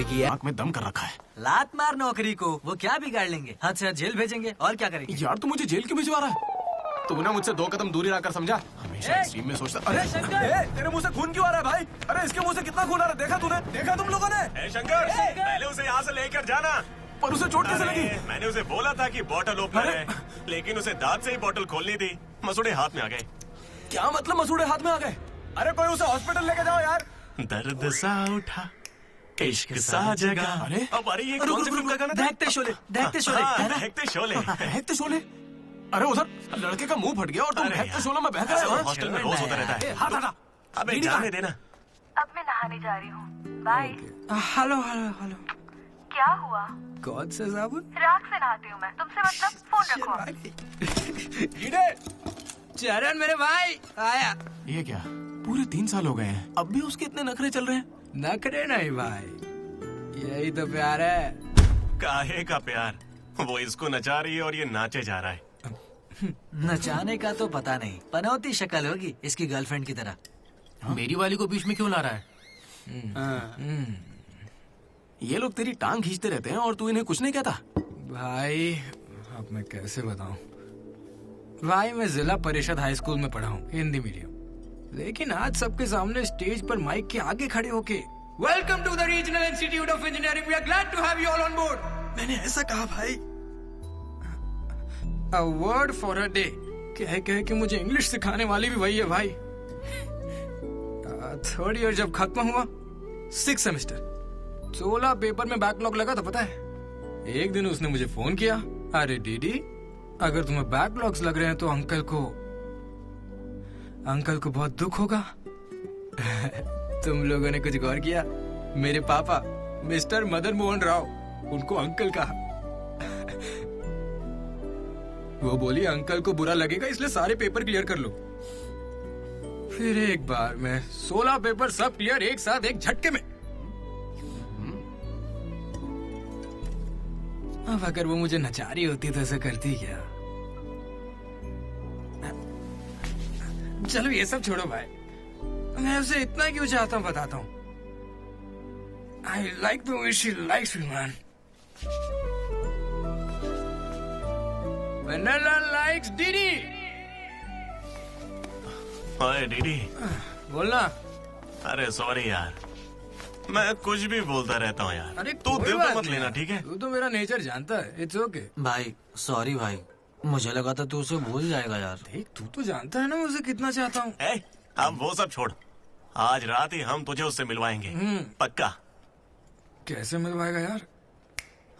आंख में दम कर रखा है। लात मार नौकरी को, वो क्या बिगाड़ लेंगे? हाथ से हाथ जेल भेजेंगे और क्या करेंगे? यार तू मुझे जेल क्यों भिजवा रहा है? तू ना मुझसे 2 कदम दूरी रखकर समझा। हमेशा एक्सट्रीम में सोचता। अरे तेरे मुंह से खून क्यों आ रहा है भाई? अरे इसके मुंह से कितना खून आ रहा है? देखा तूने? देखा तुम लोगों ने? शंकर, पहले उसे यहाँ से लेकर जाना। पर उसे चोट कैसे लगी? मैंने उसे बोला था कि बॉटल ओपनर है, लेकिन उसे दांत से ही बॉटल खोलनी थी। मसूड़े हाथ में आ गए। क्या मतलब मसूड़े हाथ में आ गए? अरे कोई उसे हॉस्पिटल लेके जाओ यार। दर्द सा उठा, इश्क सा जगा। अरे ये कौन सी फिल्म का गाना था? दहकते शोले, दहकते शोले, दहकते शोले, दहकते शोले। अरे उधर लड़के का मुंह फट गया और तुम दहकते शोले में बह गए हो। हॉस्टल में रोज होता रहता है। हाथ हटा। अबे जाने देना। अब मैं नहाने जा रही हूँ, बाय। Hello hello hello. क्या हुआ? कौन सा साबुन? राख से नहाती हूँ मैं, तुमसे मतलब फोन रखो। चरण मेरे भाई आया। ये क्या? पूरे 3 साल हो गए हैं, अब भी उसके इतने नखरे चल रहे हैं? नखरे नहीं भाई, यही तो प्यार है। काहे का प्यार? वो इसको नचा रही है और ये नाचे जा रहा है। नचाने का तो पता नहीं, पनौती शक्ल होगी इसकी गर्लफ्रेंड की तरह। मेरी वाली को बीच में क्यों ला रहा है? ये लोग तेरी टांग खींचते रहते हैं और तू इन्हें कुछ नहीं कहता। भाई अब मैं कैसे बताऊं? भाई मैं जिला परिषद हाई स्कूल में पढ़ा हूँ, हिंदी मीडियम। लेकिन आज सबके सामने स्टेज पर माइक के आगे खड़े होके welcome to the regional institute of engineering, we are glad to have you all on board. मैंने ऐसा कहा भाई, a word for a day कह के मुझे इंग्लिश सिखाने वाली भी वही है भाई। 3rd ईयर जब खत्म हुआ, 6th सेमेस्टर, 16 पेपर में बैकलॉग लगा था पता है। एक दिन उसने मुझे फोन किया, अरे डीडी अगर तुम्हें बैकलॉग्स लग रहे हैं तो अंकल को बहुत दुख होगा। तुम लोगों ने कुछ गौर किया? मेरे पापा मिस्टर मदन मोहन राव, उनको अंकल कहा। वो बोली अंकल को बुरा लगेगा इसलिए सारे पेपर क्लियर कर लो। फिर एक बार में 16 पेपर सब क्लियर एक साथ एक झटके में। अब अगर वो मुझे नचा रही होती तो ऐसा करती क्या? चलो ये सब छोड़ो भाई, मैं उसे इतना क्यों चाहता हूँ बताता हूँ। I like the way she likes me man. Vanilla likes Didi। Hi DD. बोलना। अरे सॉरी यार, मैं कुछ भी बोलता रहता हूँ यार। अरे तू दिल पे मत लेना, ठीक है? तू तो मेरा नेचर जानता है, इट्स ओके। भाई सॉरी भाई, मुझे लगा था तू उसे भूल जाएगा यार। देख तू तो जानता है ना मुझे कितना चाहता हूँ। अब वो सब छोड़, आज रात ही हम तुझे उससे मिलवाएंगे, पक्का। कैसे मिलवाएगा यार?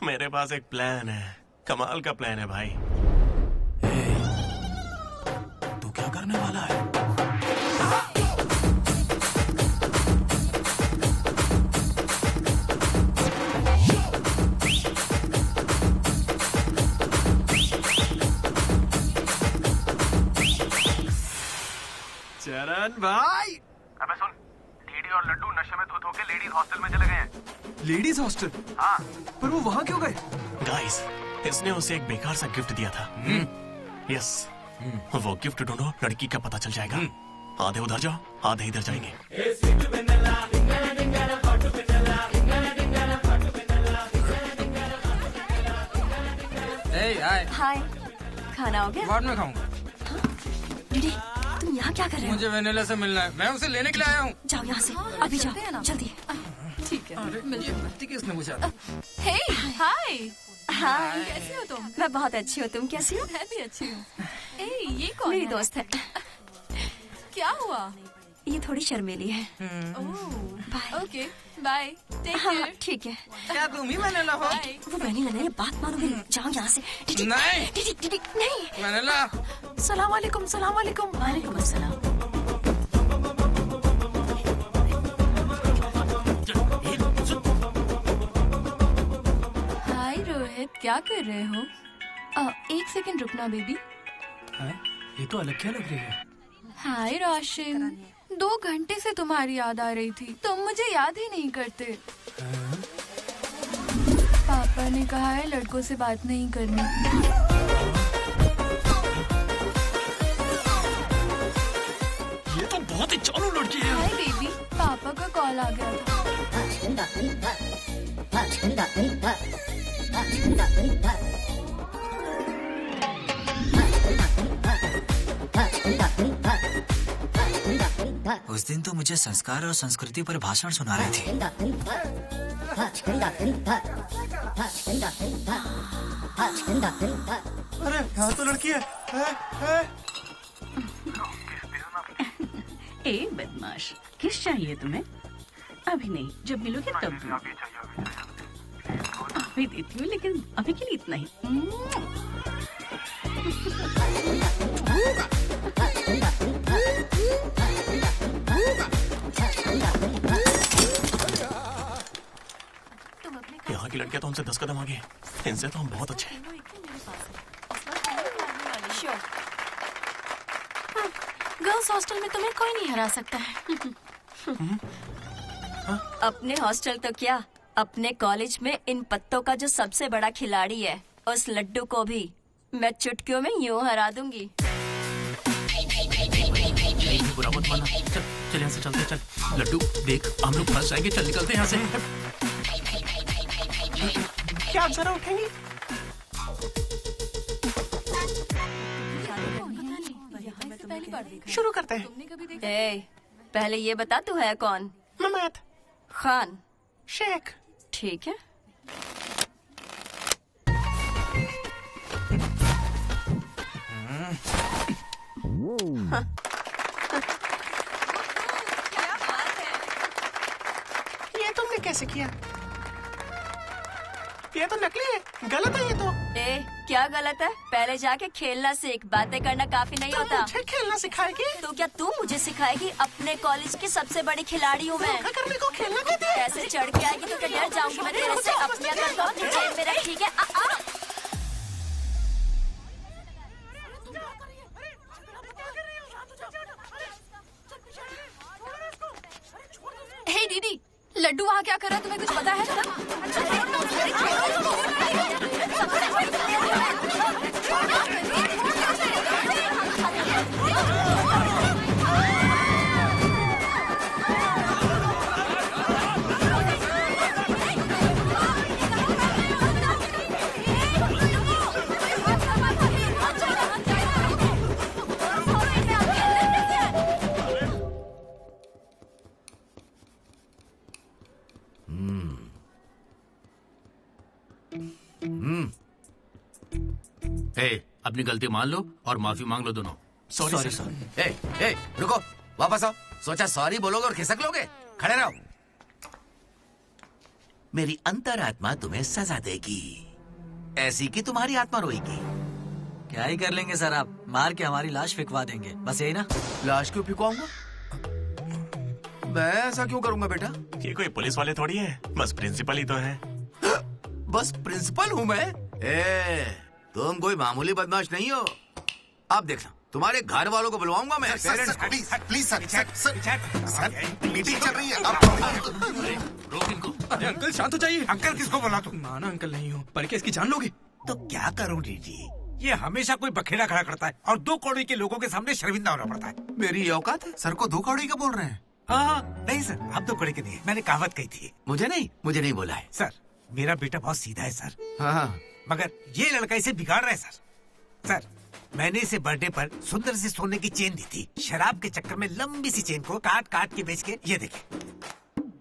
मेरे पास एक प्लान है, कमाल का प्लान है भाई। तू क्या करने वाला है? चरण भाई। अबे सुन, डीडी और लड्डू नशे में धुत होके लेडीज हॉस्टल में चले गए हैं। Ladies hostel? हाँ। पर वो वहाँ क्यों गए? गाइस, इसने उसे एक बेकार सा गिफ्ट दिया था। यस, वो गिफ्ट ढूंढो, लड़की का पता चल जाएगा। आधे उधर जाओ, आधे इधर जाएंगे। हाय, खाना हो गया? बाद में खाऊंगा। दीदी तुम यहाँ क्या कर रहे हो? मुझे वेनिला से मिलना है, मैं उसे लेने के लिए आया हूँ। जाओ यहाँ से, अभी जाओ जल्दी। ठीक है। किसने पूछा? हे हाय। हाय, कैसी हो तुम? मैं बहुत अच्छी हूँ, तुम कैसी हो? मैं भी अच्छी हूँ। ये कौन? मेरी दोस्त है। क्या हुआ? ये थोड़ी शर्मीली है। Bye. Okay bye, take care. ठीक है। क्या तुम ही वेनिला हो? वो वेनिला नहीं, बात मानो मेरी। जाओ यहाँ से। नहीं दीदी नहीं। वेनिला। सलाम वालेकुम। सलाम वालेकुम। वालेकुम अस्सलाम। हाय रोहित, क्या कर रहे हो? 1 सेकंड रुकना बेबी। ये तो अलग क्या लग रही है? हाय रोशन, 2 घंटे से तुम्हारी याद आ रही थी, तुम मुझे याद ही नहीं करते। पापा ने कहा है लड़कों से बात नहीं करनी। ये तो बहुत ही चालू लड़की है। हाय बेबी, पापा का कॉल आ गया था। उस दिन तो मुझे संस्कार और संस्कृति पर भाषण सुना रही थी। अरे यहाँ तो लड़की है। ए बदमाश, किस चाहिए तुम्हें? अभी नहीं, जब मिलोगे तब दूँ। अभी देती हूँ, लेकिन अभी के लिए इतना ही। यहाँ की लड़कियां तो हमसे 10 कदम आगे हैं। इनसे तो हम बहुत अच्छे हैं। गर्ल्स हॉस्टल में तुम्हें कोई नहीं हरा सकता है। अपने हॉस्टल तो क्या, अपने कॉलेज में इन पत्तों का जो सबसे बड़ा खिलाड़ी है, उस लड्डू को भी मैं चुटकियों में यूं हरा दूंगी। बुरा मत माना। चल चल यहाँ से चलते। चल लड्डू देख, हम लोग फंस जाएंगे। चल निकलते हैं यहाँ से। क्या आप जरा उठेंगी? शुरू करते हैं। ए, पहले ये बता तू है कौन? ममैद खान शेख। ठीक है। हाँ। ये तुमने कैसे किया? ये तो नकली है, गलत है ये तो। ए, क्या गलत है? पहले जाके खेलना सीख, बातें करना काफी नहीं होता। मुझे खेलना सिखाएगी? तो क्या तू मुझे सिखाएगी? अपने कॉलेज की सबसे बड़ी खिलाड़ी हूँ मैं। करने को खेलना को दे। ऐसे चढ़ के आएगी तो क्या डर जाऊंगी मैं तेरे से? अपने करता हूँ जेब में रख, ठीक है? हे दीदी, लड्डू वहाँ क्या कर रहा है, तुम्हें कुछ पता है? अपनी गलती मान लो और माफी मांग लो दोनों। Sorry sir. ए, रुको, वापस आओ। सोचा सॉरी बोलोगे और खिसक लोगे? खड़े रहो। मेरी अंतरात्मा तुम्हें सजा देगी, ऐसी कि तुम्हारी आत्मा रोएगी। क्या ही कर लेंगे सर, आप मार के हमारी लाश फिकवा देंगे, बस यही ना। लाश क्यों फिकवाऊंगा? मैं ऐसा क्यों करूंगा बेटा? ये कोई पुलिस वाले थोड़ी है, बस प्रिंसिपल ही तो है। बस प्रिंसिपल हूँ मैं? तुम कोई मामूली बदमाश नहीं हो। आप देखना, तुम्हारे घर वालों को बुलवाऊंगा मैं। प्लीज सर, मीटिंग चल रही है। रोक इनको। अरे अंकल शांत हो जाइए। अंकल किसको बोला तुम? माना अंकल नहीं हो, पर क्या इसकी जान लोगे? तो क्या करूं दीदी, ये हमेशा कोई बखेड़ा खड़ा करता है और 2 कौड़ी के लोगों के सामने शर्मिंदा होना पड़ता है। मेरी औकात है? सर को 2 कौड़ी का बोल रहे हैं? हाँ, नहीं सर, आप 2 कौड़ी के नहीं है, मैंने कहावत कही थी। मुझे नहीं बोला है सर। मेरा बेटा बहुत सीधा है सर। हाँ। मगर ये लड़का इसे बिगाड़ रहा है सर। सर, मैंने इसे बर्थडे पर सुंदर सी सोने की चेन दी थी। शराब के चक्कर में लंबी सी चेन को काट काट के बेच के ये देखे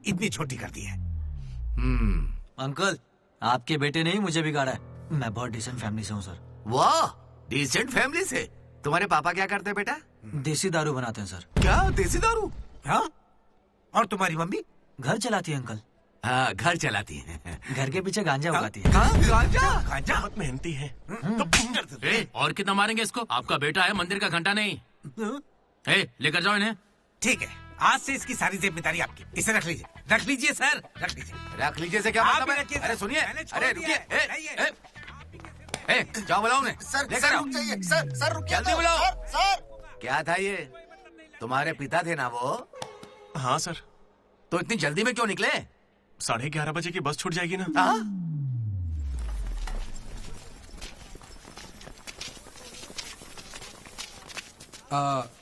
इतनी छोटी कर दी है। अंकल, आपके बेटे ने ही मुझे बिगाड़ा है। मैं बहुत डिसेंट फैमिली से हूँ सर। वाह, डिसेंट फैमिली से? तुम्हारे पापा क्या करते हैं बेटा? देसी दारू बनाते हैं सर। क्या देसी दारू? हाँ, और तुम्हारी मम्मी? घर चलाती है अंकल। हाँ, घर चलाती है। घर के पीछे गांजा उगाती है। गांजा बहुत मेहनती है। और कितना मारेंगे इसको? आपका बेटा है, मंदिर का घंटा नहीं। लेकर जाओ इन्हें। ठीक है, आज से इसकी सारी जिम्मेदारी आपकी। इसे रख लीजिए सर, रख लीजिए। रख लीजिए से क्या मतलब है? अरे सुनिए, अरे रुकिए। जाओ बुलाओ उन्हें। सर रुक जाइए। सर रुकिए। जल्दी बुलाओ। सर क्या था ये? तुम्हारे पिता थे ना वो? हाँ सर। तो इतनी जल्दी में क्यों निकले? 11:30 बजे की बस छूट जाएगी ना।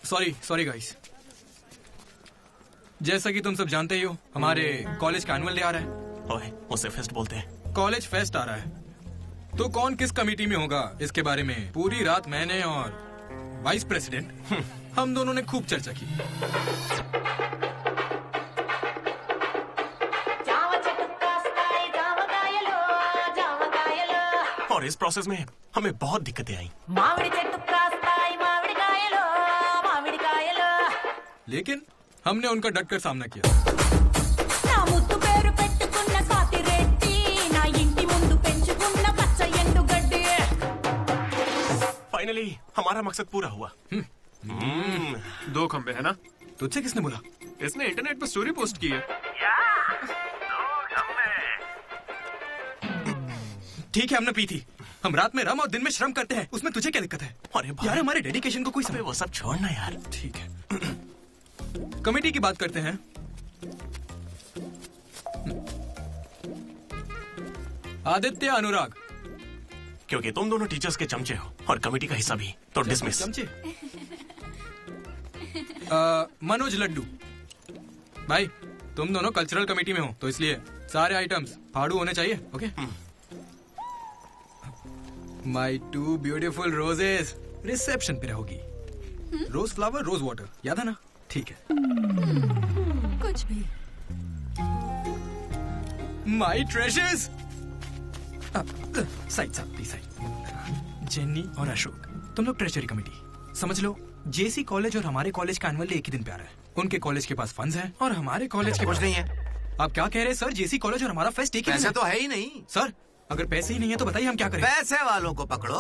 Sorry guys. जैसा कि तुम सब जानते ही हो, हमारे कॉलेज का एनुअल डे आ रहा है। ओए, उसे फेस्ट बोलते हैं। कॉलेज फेस्ट आ रहा है, तो कौन किस कमेटी में होगा इसके बारे में पूरी रात मैंने और वाइस प्रेसिडेंट हम दोनों ने खूब चर्चा की। और इस प्रोसेस में हमें बहुत दिक्कतें आई। लेकिन हमने उनका डटकर सामना किया। फाइनली हमारा मकसद पूरा हुआ। 2 खंबे है ना? तुझसे किसने बोला? इसने इंटरनेट पर स्टोरी पोस्ट की है। ठीक है, हमने पी थी। हम रात में रम और दिन में श्रम करते हैं, उसमें तुझे क्या दिक्कत है? अरे यार, हमारे डेडिकेशन को कोई समझ। वो सब छोड़ना यार। ठीक है, कमेटी की बात करते हैं। आदित्य, अनुराग। क्योंकि तुम दोनों टीचर्स के चमचे हो और कमेटी का हिस्सा भी, तो डिसमिस। चमचे? मनोज, लड्डू। भाई, तुम दोनों कल्चरल कमेटी में हो, तो इसलिए सारे आइटम्स फाड़ू होने चाहिए। ओके? माई 2 ब्यूटीफुल रोजेस रिसेप्शन पे रहोगी। रोज फ्लावर, रोज वाटर, याद है ना? ठीक है। कुछ भी। My treasures. Side side. Jenny और अशोक, तुम लोग ट्रेजरी कमेटी। समझ लो, जेसी कॉलेज और हमारे कॉलेज का एनुअल डे एक ही दिन पे आ रहा है। उनके कॉलेज के पास फंड्स हैं और हमारे कॉलेज के कुछ पास नहीं है। आप क्या कह रहे हैं सर? जेसी कॉलेज और हमारा फेस्ट एक ही दिन पैसे तो है ही नहीं सर। अगर पैसे ही नहीं है तो बताइए हम क्या करें? पैसे वालों को पकड़ो।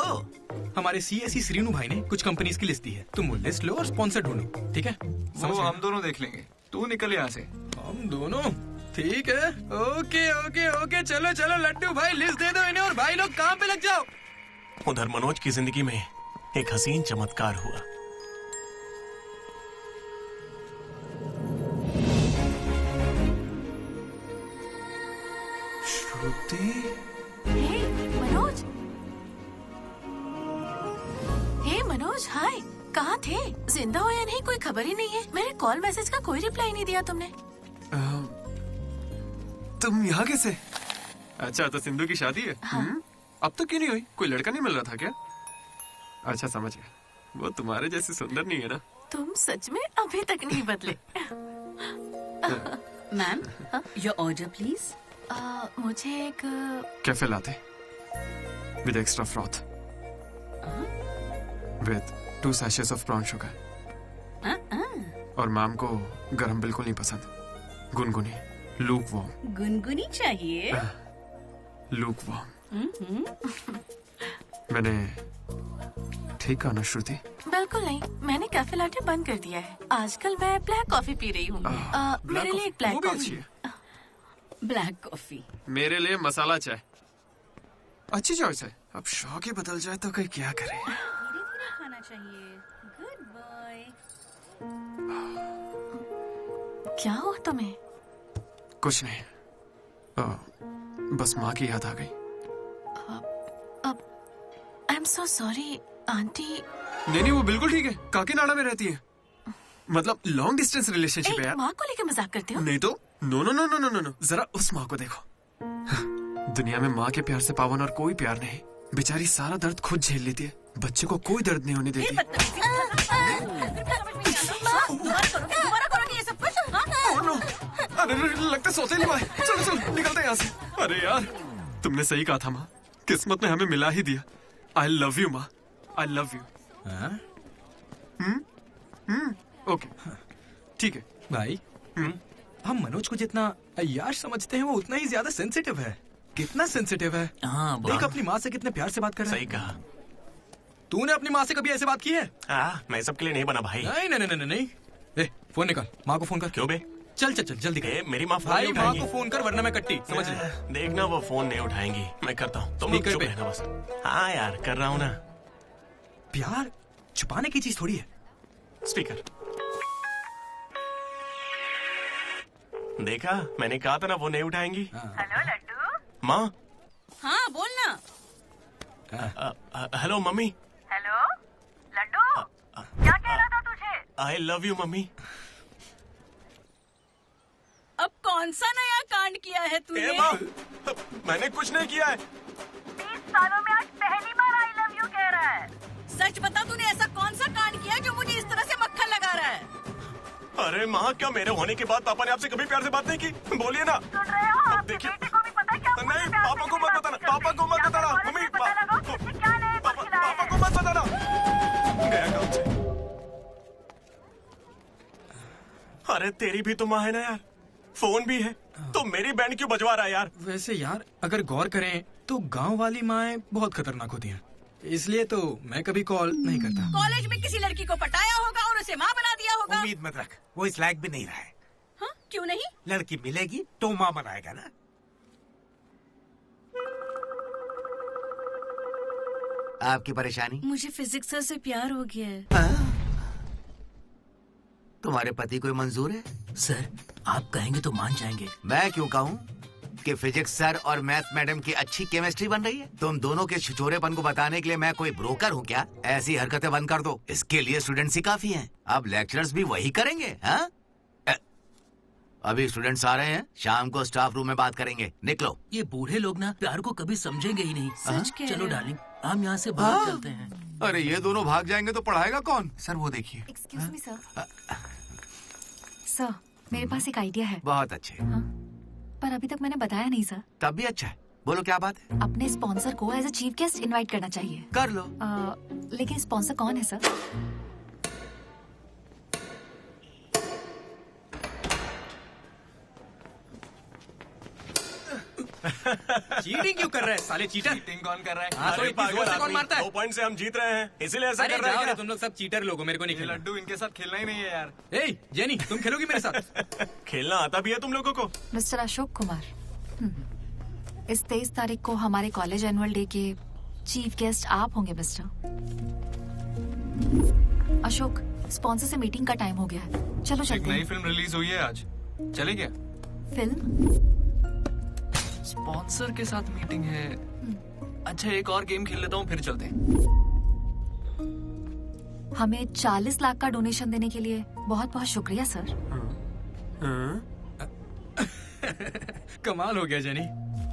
हमारे सीएससी श्रीनु भाई ने कुछ कंपनीज की लिस्ट दी है, तुम वो लिस्ट लो और स्पॉन्सर ढूंढो। ठीक है? वो हम दोनों देख लेंगे, तू निकल यहाँ से। हम दोनों? ठीक है। ओके ओके ओके, चलो चलो लड्डू भाई, लिस्ट दे दो इन्हें और भाई लोग काम पे लग जाओ। उधर मनोज की जिंदगी में एक हसीन चमत्कार हुआ। श्रुति। मनोज। हे मनोज, हाय। कहाँ थे? जिंदा हो या नहीं कोई खबर ही नहीं है। मेरे कॉल मैसेज का कोई रिप्लाई नहीं दिया तुमने। तुम यहाँ कैसे? अच्छा, तो सिंधु की शादी है? हाँ। अब तक क्यों नहीं हुई? कोई लड़का नहीं मिल रहा था क्या? अच्छा, समझ गया। वो तुम्हारे जैसे सुंदर नहीं है ना? तुम सच में अभी तक नहीं बदले। Ma'am, your order please. मुझे एक cafe latte with extra froth with 2 sachets of brown sugar. और मैम को गरम बिल्कुल नहीं पसंद, गुनगुनी, लूक वार्म। गुनगुनी चाहिए? Lukewarm. मैंने ठीक कहा ना श्रुति? बिल्कुल नहीं, मैंने कैफे लाटे बंद कर दिया है। आजकल मैं ब्लैक कॉफी पी रही हूँ। मेरे लिए एक ब्लैक कॉफी। Black coffee. मेरे लिए मसाला चाय। अच्छी चॉइस है। अब शौक ही बदल जाए तो कोई क्या करे। खाना चाहिए। Good boy. क्या हुआ तुम्हें? कुछ नहीं, बस माँ की याद आ गई। I am so sorry aunty. नहीं, वो बिल्कुल ठीक है। काकीनाडा में रहती है। मतलब लॉन्ग डिस्टेंस रिलेशनशिप है यार। माँ को लेकर मजाक करते हो? नहीं तो no no no no no no. जरा उस माँ को देखो। दुनिया में माँ के प्यार से पावन और कोई प्यार नहीं। बेचारी सारा दर्द खुद झेल लेती है, बच्चे को कोई दर्द नहीं होने देती। अरे लगता सौतेली माँ। चलो चलो निकलते हैं यहाँ से। अरे यार, तुमने सही कहा था माँ, किस्मत ने हमें मिला ही दिया। आई लव यू माँ, आई लव यू। ओके, ठीक है भाई। हम मनोज को जितना अय्याश समझते हैं वो उतना ही ज्यादा सेंसिटिव है। कितना सेंसिटिव है। हाँ, देख अपनी माँ से कितने प्यार से बात कर रहा है। सही कहा। तूने अपनी माँ से कभी ऐसे बात की है? मैं सबके लिए नहीं बना भाई। नहीं नहीं नहीं नहीं। ए, फोन निकाल, माँ को फोन कर। क्यों बे? चल चल चल जल्दी कर। मेरी माँ फोन भाई नहीं माँ उठाएंगी। को फोन कर वरना मैं कट्टी, समझ ले। देखना वो फोन नहीं उठाएंगी, मैं करता हूँ। तुम लोग चुप रहना बस। हाँ यार, कर रहा हूँ ना। प्यार छुपाने की चीज थोड़ी है। स्पीकर। देखा, मैंने कहा था ना वो नहीं उठाएंगी। हेलो लड्डू। माँ। हाँ बोलना। Hello mummy. हेलो लड्डू, क्या कह रहा था तुझे? I love you mummy. कौन सा नया कांड किया है तूने? मैंने कुछ नहीं किया है। 20 सालों में आज पहली बार आई लव यू कह रहा है। सच बता, तूने ऐसा कौन सा कांड किया जो मुझे इस तरह से मक्खन लगा रहा है? अरे माँ, क्या मेरे होने के बाद पापा ने आपसे कभी प्यार से बात नहीं की? बोलिए ना। सुन रहे हो? आपके बेटे को भी पता है क्या? नहीं, पापा को मत बताना, पापा को मत बताना, मम्मी, पापा को मत बताना। गया काम से। अरे तेरी भी तो माँ है ना यार, फोन भी है, तो मेरी बैंड क्यों बजवा रहा है यार? वैसे यार अगर गौर करें तो गांव वाली माएं बहुत खतरनाक होती हैं, इसलिए तो मैं कभी कॉल नहीं करता। कॉलेज में किसी लड़की को पटाया होगा और उसे माँ बना दिया होगा। उम्मीद मत रख, वो इस लायक भी नहीं रहा है। हाँ, क्यों नहीं? लड़की मिलेगी तो माँ बनाएगा ना। आपकी परेशानी? मुझे फिजिक्स सर से प्यार हो गया है। तुम्हारे पति को मंजूर है? सर, आप कहेंगे तो मान जाएंगे। मैं क्यों कहूँ कि फिजिक्स सर और मैथ मैडम की अच्छी केमिस्ट्री बन रही है। तुम दोनों के छिछोरेपन को बताने के लिए मैं कोई ब्रोकर हूँ क्या? ऐसी हरकतें बंद कर दो, इसके लिए स्टूडेंट्स ही काफी हैं। अब लेक्चरर्स भी वही करेंगे। हाँ, अभी स्टूडेंट्स आ रहे हैं, शाम को स्टाफ रूम में बात करेंगे, निकलो। ये बूढ़े लोग ना प्यार को कभी समझेंगे ही नहीं। सच कह चलो रहे हो। डार्लिंग, हम यहाँ से बाहर चलते हैं। अरे ये दोनों भाग जाएंगे तो पढ़ाएगा कौन? सर वो देखिए। Excuse me sir. सर, मेरे पास एक आइडिया है। बहुत अच्छे। पर अभी तक मैंने बताया नहीं सर। तब भी अच्छा है, बोलो क्या बात है? अपने स्पॉन्सर को as a chief guest invite करना चाहिए। कर लो। लेकिन स्पॉन्सर कौन है सर? चीटिंग क्यों कर रहे हैं साले चीटर? चीटिंग कौन कर रहा है? हाँ, तो अरे इतनी जोर से कौन मारता है? 2 पॉइंट से हम जीत रहे हैं, इसीलिए ऐसा अरे कर रहे जाओ हैं रे, क्या? तुम लोग सब चीटर लोग हो, मेरे को नहीं खेलना। लड्डू इनके साथ खेलना ही नहीं है यार। ए जेनी, तुम खेलोगी मेरे साथ? खेलना आता भी है तुम लोगों को? मिस्टर अशोक कुमार, इस 23 तारीख को हमारे कॉलेज एनुअल डे के चीफ गेस्ट आप होंगे मिस्टर अशोक। स्पॉन्सर से मीटिंग का टाइम हो गया है, चलो एक चलते नई हैं। फिल्म रिलीज हुई है आज, चले क्या? फिल्म? स्पॉन्सर के साथ मीटिंग है। अच्छा, एक और गेम खेल लेता हूँ, फिर चलते हैं। हमें 40 लाख का डोनेशन देने के लिए बहुत बहुत शुक्रिया सर। कमाल हो गया जेनी,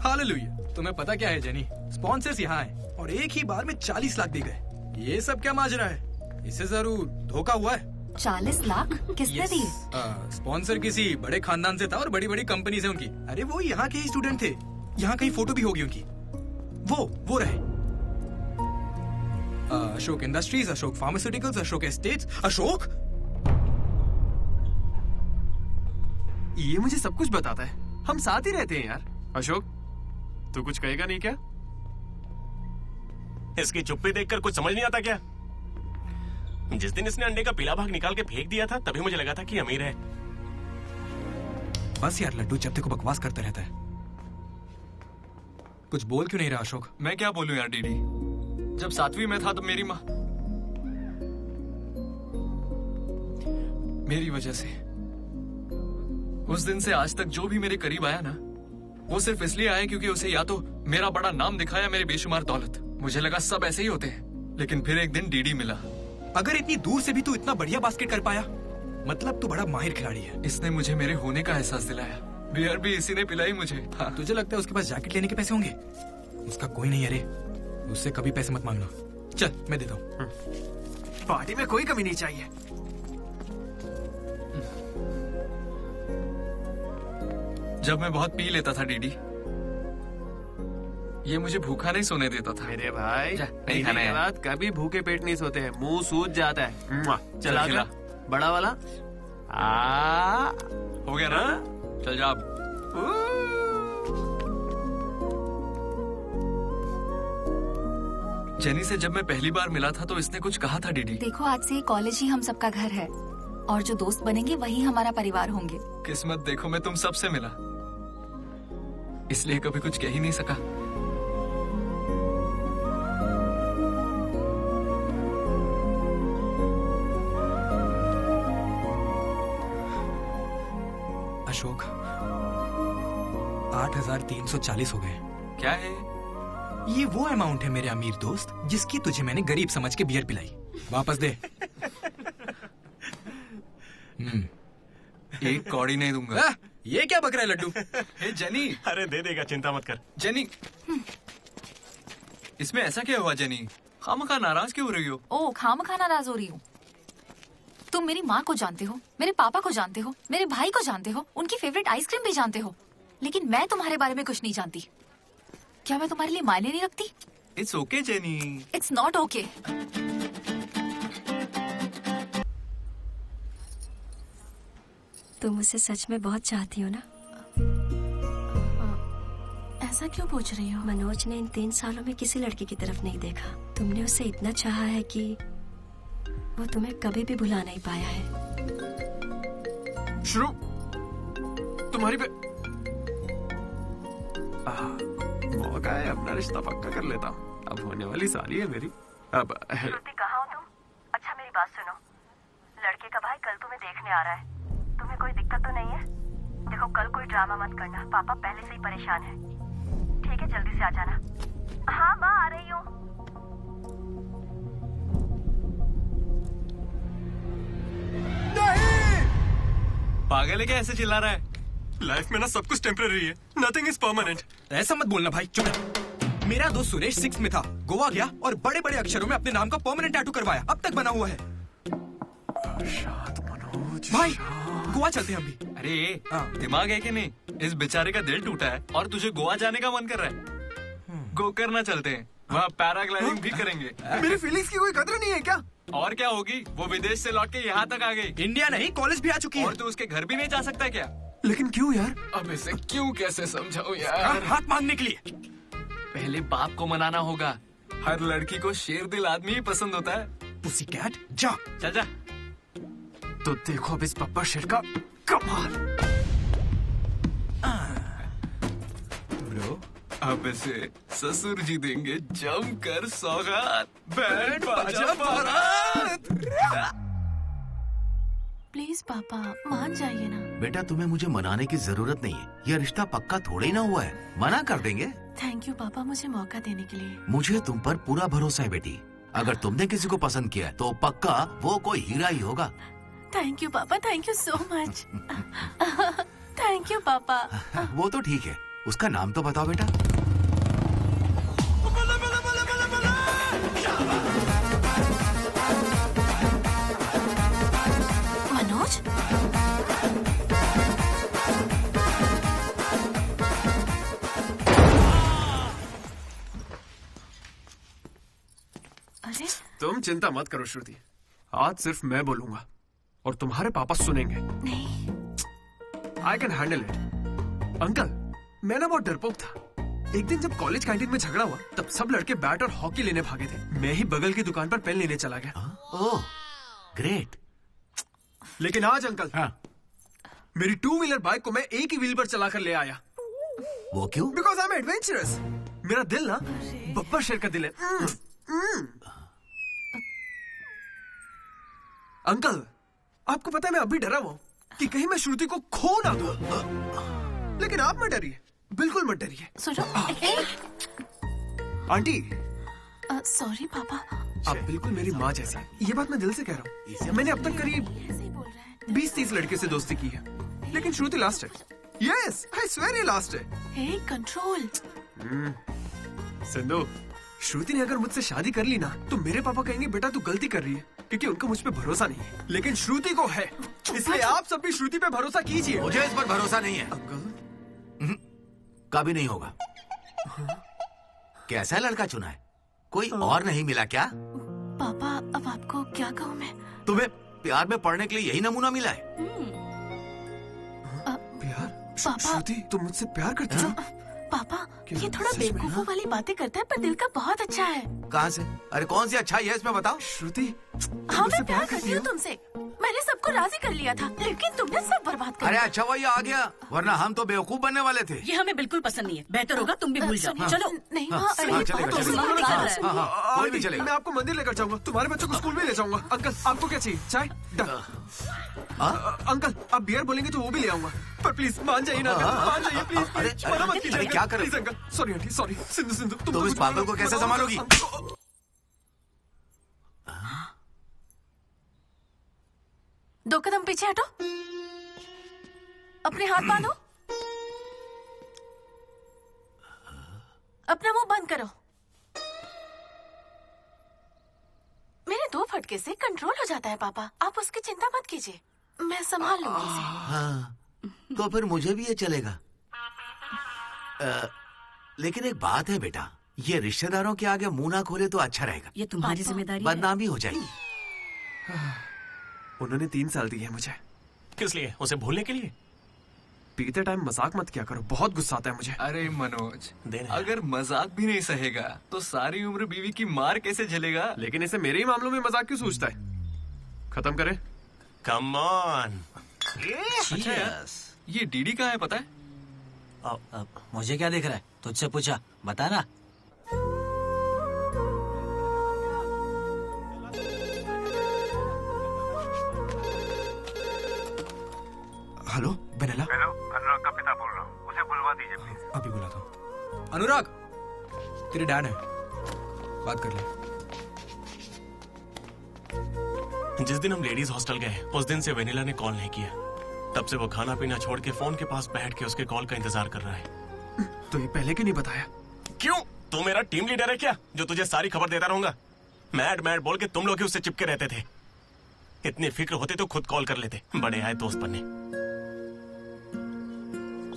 हालेलुया। तुम्हें पता क्या है जेनी, स्पॉन्सर्स यहाँ हैं और एक ही बार में 40 लाख दे गए। ये सब क्या माजरा है? इससे जरूर धोखा हुआ है। 40 लाख किसने दिए? स्पॉन्सर किसी बड़े खानदान से था और बड़ी बड़ी कंपनी से उनकी। अरे वो यहाँ के ही स्टूडेंट थे, यहाँ कहीं फोटो भी होगी उनकी। वो रहे Ashok industries, Ashok pharmaceuticals, Ashok estates. Ashok ये मुझे सब कुछ बताता है, हम साथ ही रहते हैं यार। अशोक, तू कुछ कहेगा नहीं क्या? इसकी चुप्पी देखकर कुछ समझ नहीं आता क्या? जिस दिन इसने अंडे का पीला भाग निकाल के फेंक दिया था, तभी मुझे लगा था कि अमीर है। बस यार लड्डू, जब देखो बकवास करता रहता है। कुछ बोल क्यों नहीं रहा अशोक? मैं क्या बोलूं यार डीडी, जब 7वीं में था तो मेरी माँ मेरी वजह से उस दिन से आज तक जो भी मेरे करीब आया ना, वो सिर्फ इसलिए आया क्योंकि उसे या तो मेरा बड़ा नाम दिखाया, मेरी बेशुमार दौलत। मुझे लगा सब ऐसे ही होते हैं, लेकिन फिर एक दिन डीडी मिला। अगर इतनी दूर से भी तू इतना बढ़िया बास्केट कर पाया, मतलब तू बड़ा माहिर खिलाड़ी है। इसने मुझे मेरे होने का एहसास दिलाया। बियर भी इसी ने पिलाई मुझे। हाँ, तुझे लगता है उसके पास जैकेट लेने के पैसे होंगे? उसका कोई नहीं। अरे उससे कभी पैसे मत मांगना। चल मैं देता हूँ। पार्टी में कोई कमी नहीं चाहिए। जब मैं बहुत पी लेता था डीडी, ये मुझे भूखा नहीं सोने देता था। मेरे भाई, नहीं खाना है। बाद कभी भूखे पेट नहीं सोते हैं, मुंह सूज जाता है। चल चला खिला। बड़ा वाला। हो गया ना? चल जा अब। जेनी से जब मैं पहली बार मिला था तो इसने कुछ कहा था डीडी। देखो, आज से कॉलेज ही हम सबका घर है और जो दोस्त बनेंगे वही हमारा परिवार होंगे। किस्मत देखो, मैं तुम सबसे मिला, इसलिए कभी कुछ कह ही नहीं सका। अशोक, 8,340 हो गए। क्या है ये? वो अमाउंट है मेरे अमीर दोस्त जिसकी तुझे मैंने गरीब समझ के बियर पिलाई। वापस दे। एक कौड़ी नहीं दूंगा। ये क्या बक रहा है लड्डू? हे जेनी, अरे दे देगा, चिंता मत कर। जेनी, इसमें ऐसा क्या हुआ जेनी? खामखा नाराज क्यों हो रही हो? ओ खामखा नाराज हो रही हूँ? तुम मेरी माँ को जानते हो, मेरे पापा को जानते हो, मेरे भाई को जानते हो, उनकी फेवरेट आइसक्रीम भी जानते हो, लेकिन मैं तुम्हारे बारे में कुछ नहीं जानती। क्या मैं तुम्हारे लिए मायने नहीं रखती? It's okay jenny. It's not okay. तुम मुझे सच में बहुत चाहती हो ना? ऐसा क्यों पूछ रही हो? मनोज ने इन 3 सालों में किसी लड़की की तरफ नहीं देखा। तुमने उसे इतना चाहा है कि वो तुम्हें कभी भी भुला नहीं पाया है। शुरू तुम्हारी पे मौका है, अपना रिश्ता पक्का कर लेता हूँ। अब होने वाली साली है मेरी। अब श्रुति कहाँ हो तुम? अच्छा मेरी बात सुनो, लड़के का भाई कल तुम्हें देखने आ रहा है। तुम्हें कोई दिक्कत तो नहीं है? देखो कल कोई ड्रामा मत करना, पापा पहले से ही परेशान है। ठीक है, जल्दी से आ जाना। हाँ माँ आ रही हूँ। पागल है क्या ऐसे चिल्ला रहा है? लाइफ में ना सब कुछ टेम्परेरी है, नथिंग इज परमानेंट। ऐसा मत बोलना भाई, चुप रह। मेरा दोस्त सुरेश 6th में था, गोवा गया और बड़े बड़े अक्षरों में अपने नाम का परमानेंट टैटू करवाया, अब तक बना हुआ है। भाई गोवा चलते हैं अभी। अरे दिमाग है कि नहीं? इस बेचारे का दिल टूटा है और तुझे गोवा जाने का मन कर रहा है। गो करना चलते हैं, वहाँ पैराग्लाइडिंग भी करेंगे। मेरी फीलिंग्स की कोई कदर नहीं है क्या? और क्या होगी, वो विदेश से लौट के यहाँ तक आ गई। इंडिया नहीं, कॉलेज भी आ चुकी है। और तू उसके घर भी नहीं जा सकता क्या? लेकिन क्यों यार? अब इसे क्यों कैसे समझाऊं यार? हाथ मांगने के लिए पहले बाप को मनाना होगा। हर लड़की को शेर दिल आदमी ही पसंद होता है। पुसी कैट जा। चल जा। तो देखो अब इस पप्पा शेर का कमाल। ब्रो अब इसे ससुर जी देंगे जमकर सौगात। बैंड बाजा बारात। प्लीज पापा मान जाइए ना। बेटा तुम्हें मुझे मनाने की जरूरत नहीं है, यह रिश्ता पक्का थोड़े ही ना हुआ है, मना कर देंगे। थैंक यू पापा मुझे मौका देने के लिए। मुझे तुम पर पूरा भरोसा है बेटी, अगर तुमने किसी को पसंद किया तो पक्का वो कोई हीरा ही होगा। थैंक यू पापा, thank you so much. Thank you पापा। वो तो ठीक है, उसका नाम तो बताओ बेटा। मनोज? अरे तुम चिंता मत करो श्रुति, आज सिर्फ मैं बोलूंगा और तुम्हारे पापा सुनेंगे। नहीं, I can handle it. Uncle मैं ना बहुत डरपोक था। एक दिन जब कॉलेज कैंटीन में झगड़ा हुआ तब सब लड़के बैट और हॉकी लेने भागे थे, मैं ही बगल की दुकान पर पेन लेने चला गया। Oh great. लेकिन आज अंकल मेरी 2 व्हीलर बाइक को मैं एक ही व्हील पर चलाकर ले आया। वो क्यों? Because I am adventurous. मेरा दिल ना बब्बर शेर का दिल है। अंकल आपको पता है मैं अभी डरा हुआ हूँ कि कहीं मैं श्रुति को खो ना दूं। लेकिन आप मत डरिए, बिल्कुल मत डरिए। सुनो। आंटी सॉरी पापा। आप बिल्कुल मेरी माँ जैसी हैं। ये बात मैं दिल से कह रहा हूँ। मैंने अब तक करीब 20-30 लड़के से दोस्ती की है, लेकिन श्रुति लास्ट है। यस आई स्वेयर ये लास्ट है। हे कंट्रोल। सिंधु, श्रुति ने अगर मुझसे शादी कर ली ना तो मेरे पापा कहेंगे बेटा तू गलती कर रही है, क्योंकि उनको मुझ पे भरोसा नहीं है। लेकिन श्रुति को है, इसलिए आप सब भी श्रुति पे भरोसा कीजिए। मुझे इस पर भरोसा नहीं है अंकल। कभी नहीं होगा। कैसा लड़का चुना है? कोई और नहीं मिला क्या? पापा अब आपको क्या कहूँ मैं? तुम्हें प्यार में पढ़ने के लिए यही नमूना मिला है? प्यार? श्रुति तुम मुझसे प्यार करती हो? पापा ये थोड़ा बेवकूफों वाली बातें करता है पर दिल का बहुत अच्छा है। कहाँ से? अरे कौन सी अच्छाई है इसमें बताओ। श्रुति हाँ मैं प्यार करती हूँ तुमसे। मैंने सबको राजी कर लिया था, लेकिन तुमने सब बर्बाद कर अरे दिया। अच्छा वही आ गया, वरना हम तो बेवकूफ बनने वाले थे। ये हमें बिल्कुल पसंद नहीं है, बेहतर होगा तुम भी भूल जाओ। चलो। नहीं हाँ, अरे हाँ, ये चलेगा, बहुत चलेगा। उल्टा है। हाँ, कोई भी चलेगा। मैं आपको मंदिर लेकर जाऊंगा, तुम्हारे बच्चों को स्कूल में ले जाऊंगा। अंकल आपको क्या चाहिए? चाय? अंकल आप बियर बोलेंगे तो वो भी ले आऊंगा, पर प्लीज मान जाइए ना, मान जाइए प्लीज। मना मत कीजिए। क्या करें? Please uncle, sorry aunty, sorry. Sindhu Sindhu तुम इस पागल को कैसे संभालोगी? दो कदम पीछे हटो। अपने हाथ बांधो। अपना मुंह बंद करो। मेरे 2 फटके से कंट्रोल हो जाता है पापा, आप उसकी चिंता मत कीजिए, मैं संभाल लूंगी इसे। हाँ, तो फिर मुझे भी ये चलेगा। लेकिन एक बात है बेटा, ये रिश्तेदारों के आगे मुंह ना खोले तो अच्छा रहेगा। ये तुम्हारी जिम्मेदारी है। बदनामी हो जाएगी। उन्होंने 3 साल दिए मुझे। किस लिए? उसे भूलने के लिए? पीते टाइम मजाक मत किया करो, बहुत गुस्सा आता है मुझे। अरे मनोज, अगर मजाक भी नहीं सहेगा तो सारी उम्र बीवी की मार कैसे झेलेगा? लेकिन इसे मेरे ही मामलों में मजाक क्यों सोचता है? खत्म करें। Come on. ये डीडी कहाँ है पता है? मुझे क्या दिख रहा है? तुझसे पूछा, बता ना। Hello vanilla. हेलो, अनुराग का पिता बोल रहा हूँ, उसे बुलवा दीजिए प्लीज। अभी बुलाता हूँ। अनुराग, तेरे डैड है, बात कर ले। जिस दिन हम लेडीज हॉस्टल गए उस दिन से वेनिला ने कॉल नहीं किया। तब से वो खाना पीना छोड़ के फोन के पास बैठ के उसके कॉल का इंतजार कर रहा है। तो ये पहले क्यों नहीं बताया? क्यों? तू मेरा टीम लीडर है क्या, जो तुझे सारी खबर देता रहूंगा? मैड मैड बोल के तुम लोग ही उससे चिपके रहते थे। इतनी फिक्र होती तो खुद कॉल कर लेते। बड़े आए दोस्त बनने।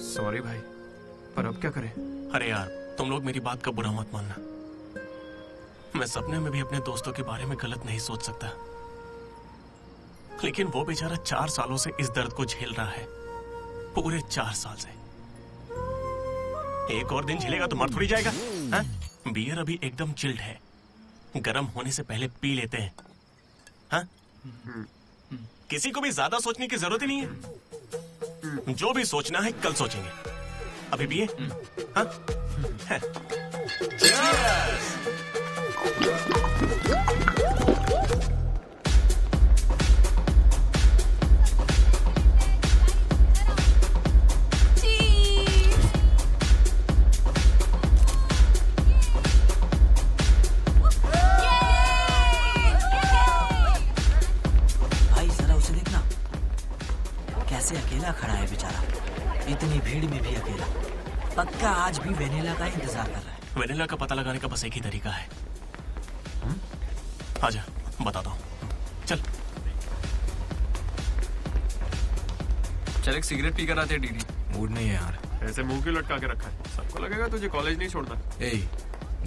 सॉरी भाई, पर अब क्या करें? अरे यार, तुम लोग मेरी बात का बुरा मत मानना। मैं सपने में भी अपने दोस्तों के बारे में गलत नहीं सोच सकता, लेकिन वो बेचारा 4 सालों से इस दर्द को झेल रहा है। पूरे 4 साल से। एक और दिन झेलेगा तो मर थोड़ी जाएगा। हा? बियर अभी एकदम चिल्ड है, गर्म होने से पहले पी लेते हैं। हा? किसी को भी ज्यादा सोचने की जरूरत ही नहीं है। जो भी सोचना है कल सोचेंगे। अभी पिए? हाँ? भाई जरा उसे देखना, कैसे अकेला खड़ा है बेचारा, इतनी भीड़ में भी अकेला। पक्का आज भी वेनिला का इंतजार कर रहा है। वेनिला का पता लगाने का बस एक ही तरीका है। आजा, बताता हूँ। चल चल एक सिगरेट पी कर आते हैं डीडी। मूड नहीं है यार। ऐसे मुंह क्यों लटका के रखा है? सबको लगेगा तुझे कॉलेज नहीं छोड़ना।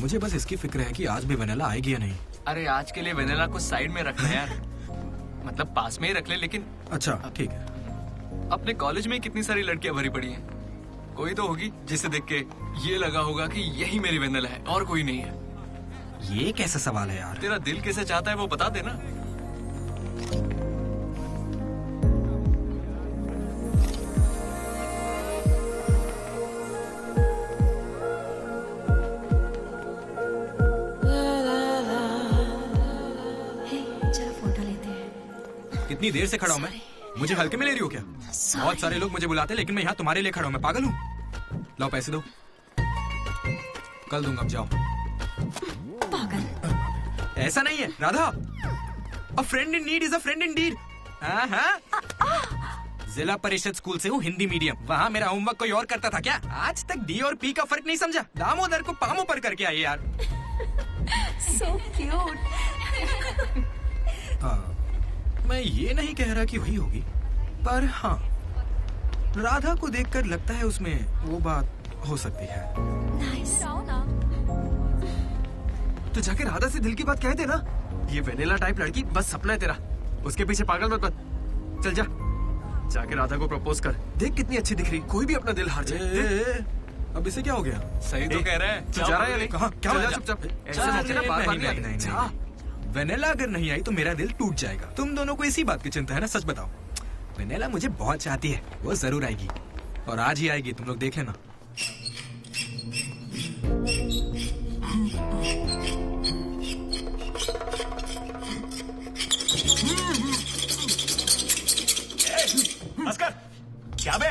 मुझे बस इसकी फिक्र है कि आज भी वेनिला आएगी या नहीं। अरे आज के लिए वेनिला को साइड में रखना यार, मतलब पास में ही रख ले। लेकिन अच्छा ठीक है। अपने कॉलेज में कितनी सारी लड़कियां भरी पड़ी हैं, कोई तो होगी जिसे देख के ये लगा होगा कि यही मेरी वेनिला है और कोई नहीं है। ये कैसा सवाल है यार? तेरा दिल कैसे चाहता है वो बता देना। कितनी देर से खड़ा हूँ मैं? मुझे हल्के में ले रही हो क्या? बहुत सारे लोग मुझे बुलाते हैं, लेकिन मैं यहाँ तुम्हारे लिए खड़ा हूँ। मैं पागल हूँ? लाओ पैसे दो, कल दूंगा। अब जाओ। पागल। ऐसा नहीं है Radha, a friend in need is a friend in deed. Zilla Parishad school से हूँ, हिंदी मीडियम। वहाँ मेरा होमवर्क कोई और करता था क्या? आज तक डी और पी का फर्क नहीं समझा। दामोदर को पामों पर करके आई यार। So cute. मैं ये नहीं कह रहा कि वही होगी, पर हाँ, राधा को देखकर लगता है उसमें वो बात हो सकती है। तो जाके राधा से दिल की बात कह देना। ये वेनिला टाइप लड़की बस सपना है तेरा, उसके पीछे पागल मत बन। चल जा, जाके राधा को प्रपोज कर। देख कितनी अच्छी दिख रही, कोई भी अपना दिल हार जाए। अब इसे क्या हो गया? सही तो कह रहा है। जा रहा है या नहीं? कहाँ? क्या हो चुपचाप। ऐसे वेनेला अगर नहीं आई तो मेरा दिल टूट जाएगा। तुम दोनों को इसी बात की चिंता है ना? सच बताओ। वेनेला मुझे बहुत चाहती है, वो जरूर आएगी, और आज ही आएगी, तुम लोग देख लेना। बस कर। क्या बे?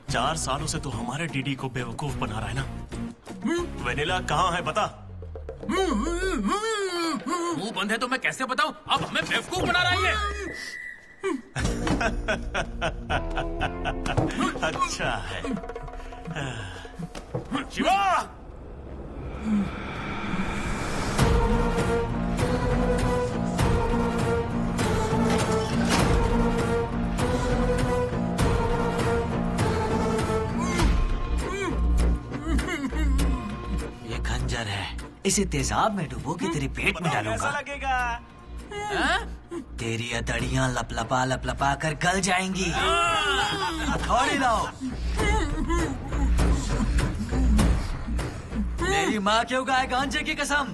4 सालों से तो हमारे डीडी को बेवकूफ बना रहा है ना। वेनिला कहाँ है बता? मुंह बंद बंद है तो मैं कैसे बताऊं? अब हमें बेवकूफ बना रहा है ये। अच्छा है। शिवा! ये खंजर है, इसे तेजाब में डुबो के तेरे पेट में डालूंगा। लगेगा? तेरी अतड़ियां लपलपा लपलपा कर गल जाएंगी। हथौड़ी लाओ। मेरी माँ क्यों गाय गांजे की कसम,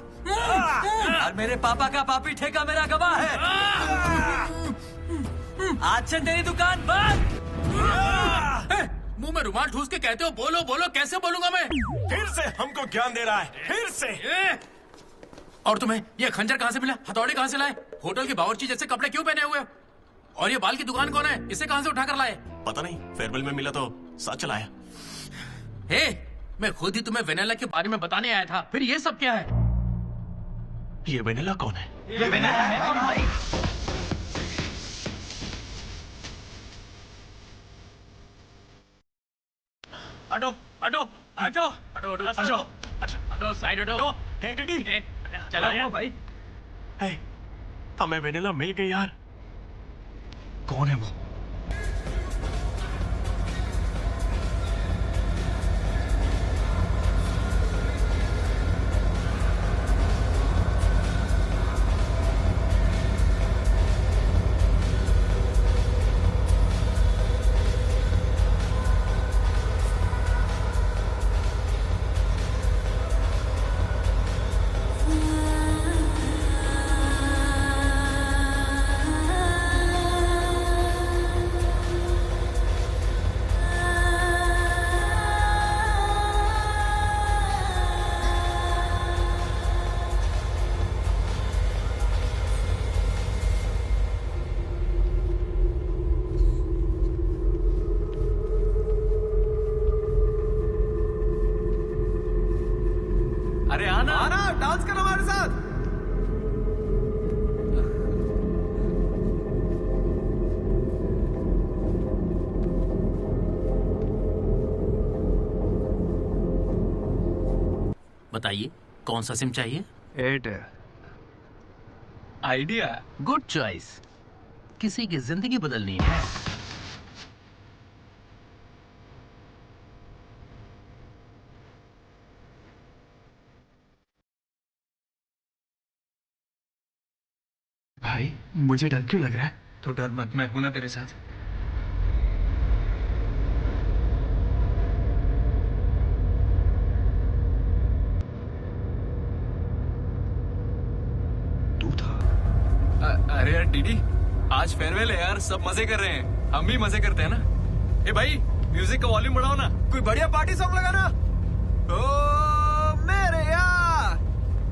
और मेरे पापा का पापी ठेका मेरा गवाह है। आज से तेरी दुकान बंद। मुंह में रुमाल ठूस के कहते हो बोलो बोलो, कैसे बोलूंगा मैं? फिर से हमको ज्ञान दे रहा है, फिर से। और तुम्हें ये खंजर कहाँ से मिला? हथौड़ी कहाँ से लाए? होटल की बावर्ची जैसे कपड़े क्यों पहने हुए? और ये बाल की दुकान कौन है? इसे कहाँ से उठा कर लाए? पता नहीं, फेयरवेल में मिला तो साथ चलाया। हे, मैं खुद ही तुम्हें वेनिला के बारे में बताने आया था, फिर ये सब क्या है? ये वेनिला कौन है? ये वेनिला है भाई। हटो हटो हटो हटो हटो हटो साइड हटो। चलो भाई। हमें वेनिला मिल गई यार। कौन है वो? अरे आना आना, डांस करो हमारे साथ। बताइए कौन सा सिम चाहिए? एयरटेल। Idea good choice. किसी की जिंदगी बदलनी है। भाई मुझे डर क्यों लग रहा है? तो डर मत, मैं हूं ना तेरे साथ। तू था? अरे यार डीडी, आज फेयरवेल है यार, सब मजे कर रहे हैं, हम भी मजे करते हैं ना। ए भाई, म्यूजिक का वॉल्यूम बढ़ाओ ना, कोई बढ़िया पार्टी सॉन्ग लगाना। ओ मेरे यार,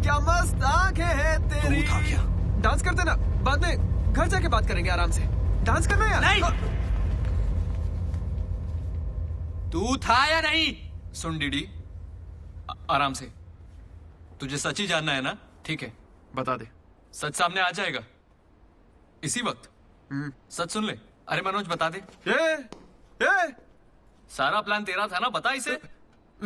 क्या मस्त आंखें हैं तेरी। तू था क्या? डांस करते ना, बाद में घर जाके बात करेंगे आराम से। डांस करना यार। नहीं। तू था या नहीं? सुन डीडी, आराम से। तुझे सच ही जानना है ना? ठीक है, बता दे। सच सामने आ जाएगा इसी वक्त। सच सुन ले। अरे मनोज बता दे। सारा प्लान तेरा था ना, बता इसे।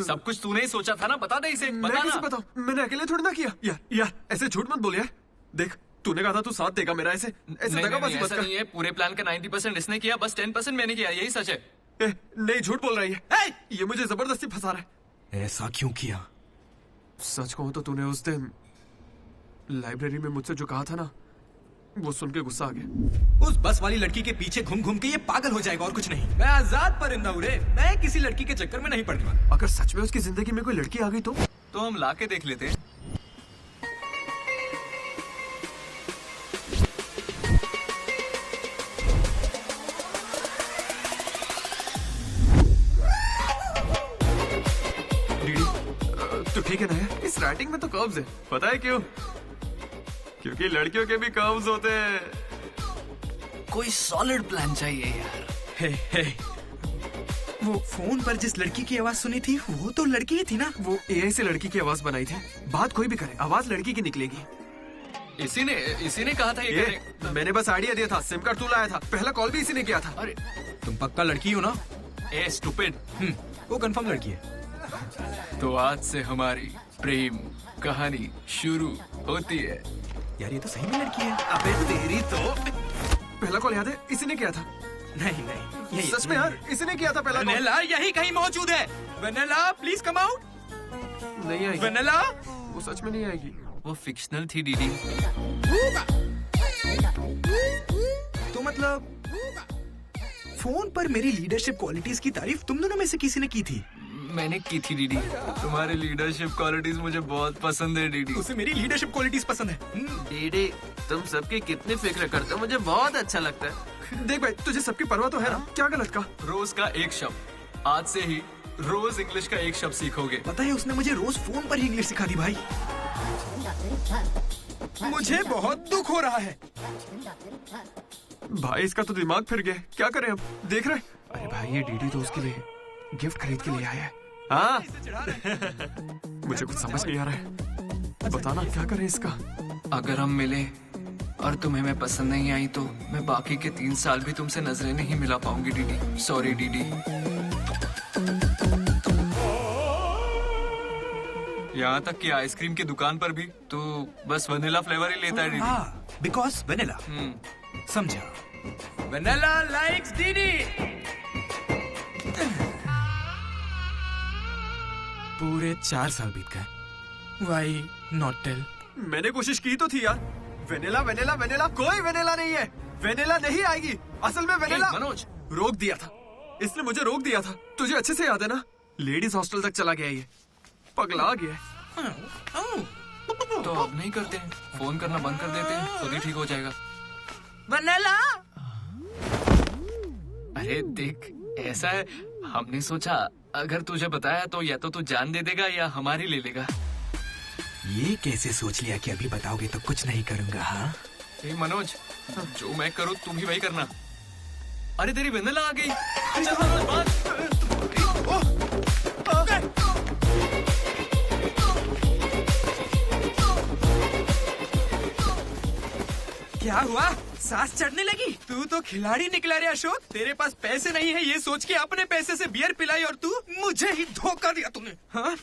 सब कुछ तूने ही सोचा था ना, बता दे इसे। बता कैसे ना। बताऊं? मैंने अकेले थोड़ी ना किया। यार ऐसे झूठ मत बोल यार। देख, तूने कहा था तू साथ देगा मेरा, ऐसे दगाबाजी मत ऐसा कर। नहीं है। पूरे प्लान का 90% इसने किया, बस 10% मैंने किया, यही सच है। नहीं, झूठ बोल रही है। ये मुझे जबरदस्ती फंसा रहा है। ऐसा क्यों किया? सच कहूं तो तूने उस दिन लाइब्रेरी में मुझसे जो कहा था ना, वो सुन के गुस्सा आ गया। उस बस वाली लड़की के पीछे घूम घूम के ये पागल हो जाएगा और कुछ नहीं। मैं आजाद परिंदा हूं रे, मैं किसी लड़की के चक्कर में नहीं पड़ने वाला। अगर सच में उसकी जिंदगी में कोई लड़की आ गई तो हम ला के देख लेते हैं। तो ठीक है ना यार, इस राइटिंग में तो कर्व्स है। पता है क्यों? क्योंकि लड़कियों के भी कर्व्स होते हैं। कोई सॉलिड प्लान चाहिए यार। हे, वो फोन पर जिस लड़की की आवाज सुनी थी, वो तो लड़की ही थी ना? वो एआई से लड़की की आवाज बनाई थी। बात कोई भी करे, आवाज लड़की की निकलेगी। इसी ने कहा था ये करने। मैंने बस आइडिया दिया था, सिम कार्ड तू लाया था, पहला कॉल भी इसी ने किया था। अरे तुम पक्का लड़की हो ना? ए स्टूपिड। वो कंफर्म लड़की है। तो आज से हमारी प्रेम कहानी शुरू होती है। यार ये तो सही में लड़की है। अबे तेरी तो पहला कॉल याद है इसी ने किया था। नहीं ये सच में यार इसी ने किया था पहला कॉल। वेनेला यही कहीं मौजूद है। Vennela please come out. नहीं आएगी वेनेला, वो सच में नहीं आएगी। वो फिक्शनल थी डीडी। तो मतलब फोन पर मेरी लीडरशिप क्वालिटीज की तारीफ तुम दोनों में से किसी ने की थी? मैंने की थी डीडी। तुम्हारी लीडरशिप क्वालिटीज मुझे बहुत पसंद है डीडी। उसे मेरी लीडरशिप क्वालिटीज पसंद है। डीडी तुम सबकी कितनी फिक्र करते हो, मुझे बहुत अच्छा लगता है। देख भाई तुझे सबकी परवाह तो है ना, क्या गलत का? रोज का एक शब्द, आज से ही रोज इंग्लिश का एक शब्द सीखोगे। पता है उसने मुझे रोज फोन पर ही इंग्लिश सिखा दी भाई। मुझे बहुत दुख हो रहा है भाई, इसका तो दिमाग फिर गया। क्या करें अब? देख रहे? अरे भाई ये डीडी तो उसके लिए गिफ्ट खरीद के लिए आया है। हाँ मुझे कुछ समझ नहीं आ रहा है, बताना क्या करें इसका। अगर हम मिले और तुम्हें मैं पसंद नहीं आई तो मैं बाकी के 3 साल भी तुमसे नजरें नहीं मिला पाऊंगी डीडी। Sorry DD. यहाँ तक कि आइसक्रीम की दुकान पर भी तो बस वनीला फ्लेवर ही लेता है डीडी। हाँ, बिकॉज वनीला। समझा। Vennela likes DD. पूरे 4 साल बीत गए। Why not tell? मैंने कोशिश की तो थी यार। वेनिला वेनिला वेनिला, कोई वेनिला नहीं है। वेनिला नहीं आएगी। असल में वेनिला मनोज रोक दिया था, इसने मुझे रोक दिया था। तुझे अच्छे से याद है ना? लेडीज हॉस्टल तक चला गया ये, पगला गया। तो अब नहीं करते हैं, फोन करना बंद कर देते हैं, खुद ही ठीक हो जाएगा। वनीला। अरे देख ऐसा है, हमने सोचा अगर तुझे बताया तो या तो तू जान दे देगा या हमारी ले लेगा। ये कैसे सोच लिया कि अभी बताओगे तो कुछ नहीं करूंगा? हाँ मनोज, जो मैं करूँ तुम भी वही करना। अरे तेरी वेनिला आ गई। चल मनोज बात। क्या हुआ? सांस चढ़ने लगी? तू तो खिलाड़ी निकला रे अशोक। तेरे पास पैसे नहीं है ये सोच के अपने पैसे से बियर पिलाई और तू मुझे ही धोखा दिया तूने। हाँ?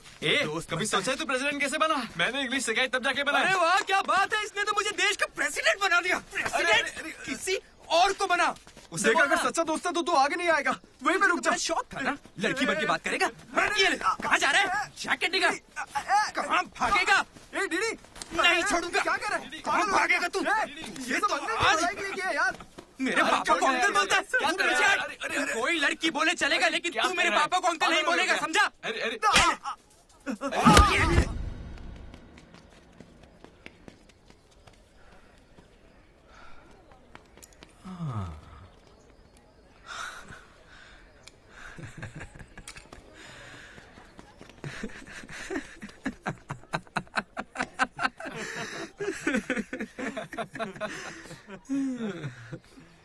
कभी सोचा है तू प्रेसिडेंट कैसे बना? मैंने इंग्लिश सिखाई तब जाके बना। अरे वाह क्या बात है, इसने तो मुझे देश का प्रेसिडेंट बना दिया। प्रेसिडेंट किसी और को बना। उसे अगर सच्चा दोस्त है तो तू आगे नहीं आएगा, वहीं पे रुक जा। शौक था ना, लड़की बन के बात करेगा। कहाँ जा रहा है? जैकेट निकाल। कहाँ भागेगा? डीडी नहीं छोड़ूंगा। क्या कर रहा है? कहाँ भागेगा तू? ये तो आज यार मेरे पापा को अंकल बोलता है। क्या कर रहा है? कोई लड़की बोले चलेगा लेकिन तू मेरे पापा को अंकल नहीं बोलेगा, समझा?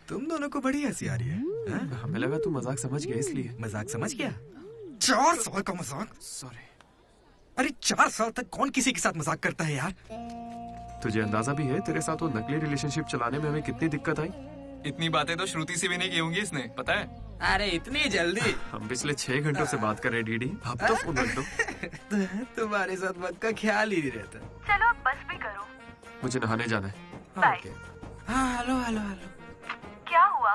तुम दोनों को बड़ी हंसी आ रही है। हमें लगा तू मजाक समझ गया इसलिए। मजाक समझ गया? 4 साल का मजाक? सॉरी। अरे 4 साल तक कौन किसी के साथ मजाक करता है यार? तुझे अंदाजा भी है तेरे साथ वो नकली रिलेशनशिप चलाने में हमें कितनी दिक्कत आई? इतनी बातें तो श्रुति से भी नहीं की होंगी इसने, पता है? अरे इतनी जल्दी? हम पिछले 6 घंटों से बात कर रहे हैं डीडी, अब तो फोन रख दो। तुम्हारे साथ वक्त का ख्याल ही नहीं रहता। चलो बस भी करो, मुझे नहाने जाना है। बाय। हाँ हेलो हेलो हेलो। क्या हुआ?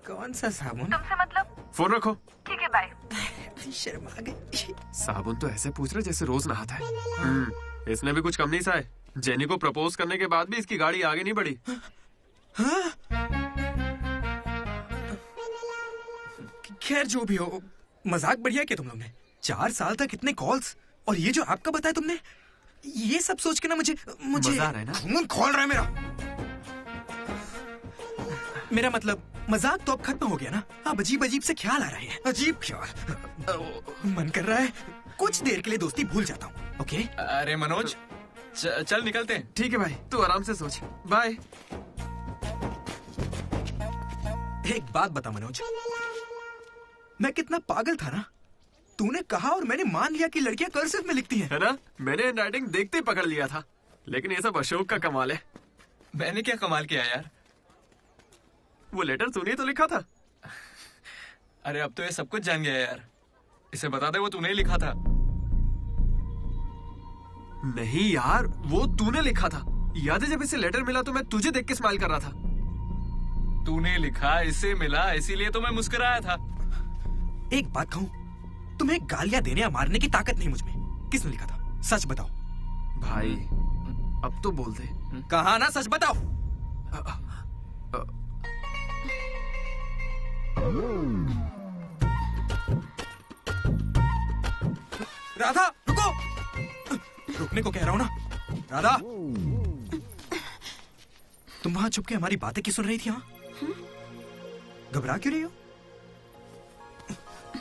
कौन सा साबुन? तुमसे मतलब? फोन रखो। ठीक है बाय। शर्मा गई। साबुन तो ऐसे पूछ रहे जैसे रोज नहाता है। इसने भी कुछ कम नहीं सा है। जेनी को प्रपोज करने के बाद भी इसकी गाड़ी आगे नहीं बढ़ी। खैर जो भी हो, मजाक बढ़िया किया तुम लोग ने। 4 साल तक इतने कॉल्स और ये जो आपका बताया तुमने, ये सब सोच के ना मुझे मजा आ रहा है ना? खून खोल रहा है मेरा मतलब मजाक तो अब खत्म हो गया ना। अब अजीब अजीब से ख्याल आ रहे हैं। अजीब ख्याल। मन कर रहा है कुछ देर के लिए दोस्ती भूल जाता हूँ। ओके? अरे मनोज चल निकलते हैं। ठीक है भाई, तू आराम से सोच। बाय। एक बात बता मनोज, मैं कितना पागल था ना। तूने कहा और मैंने मान लिया कि लड़कियां कर्सिव में लिखती हैं। है ना? मैंने राइटिंग देखते ही पकड़ लिया था। लेकिन ये सब अशोक का कमाल है। मैंने क्या कमाल किया यार? वो लेटर तूने ही तो लिखा था। अरे अब तो ये सब कुछ जान गया यार। इसे बता दे वो तूने ही लिखा था। नहीं यार, वो तूने लिखा था। याद है जब इसे लेटर मिला तो मैं तुझे देख के स्माइल कर रहा था। तूने लिखा, इसे मिला, इसीलिए तो मैं मुस्कुराया था। एक बात कहूं, तुम्हें गालियां देने या मारने की ताकत नहीं मुझ में। किसने लिखा था? सच बताओ भाई। अब तो बोल दे। कहा ना, सच बताओ। राधा रुको। रुकने को कह रहा हूं ना। राधा, तुम वहां छुप के हमारी बातें क्यों सुन रही थी? घबरा क्यों रही हो?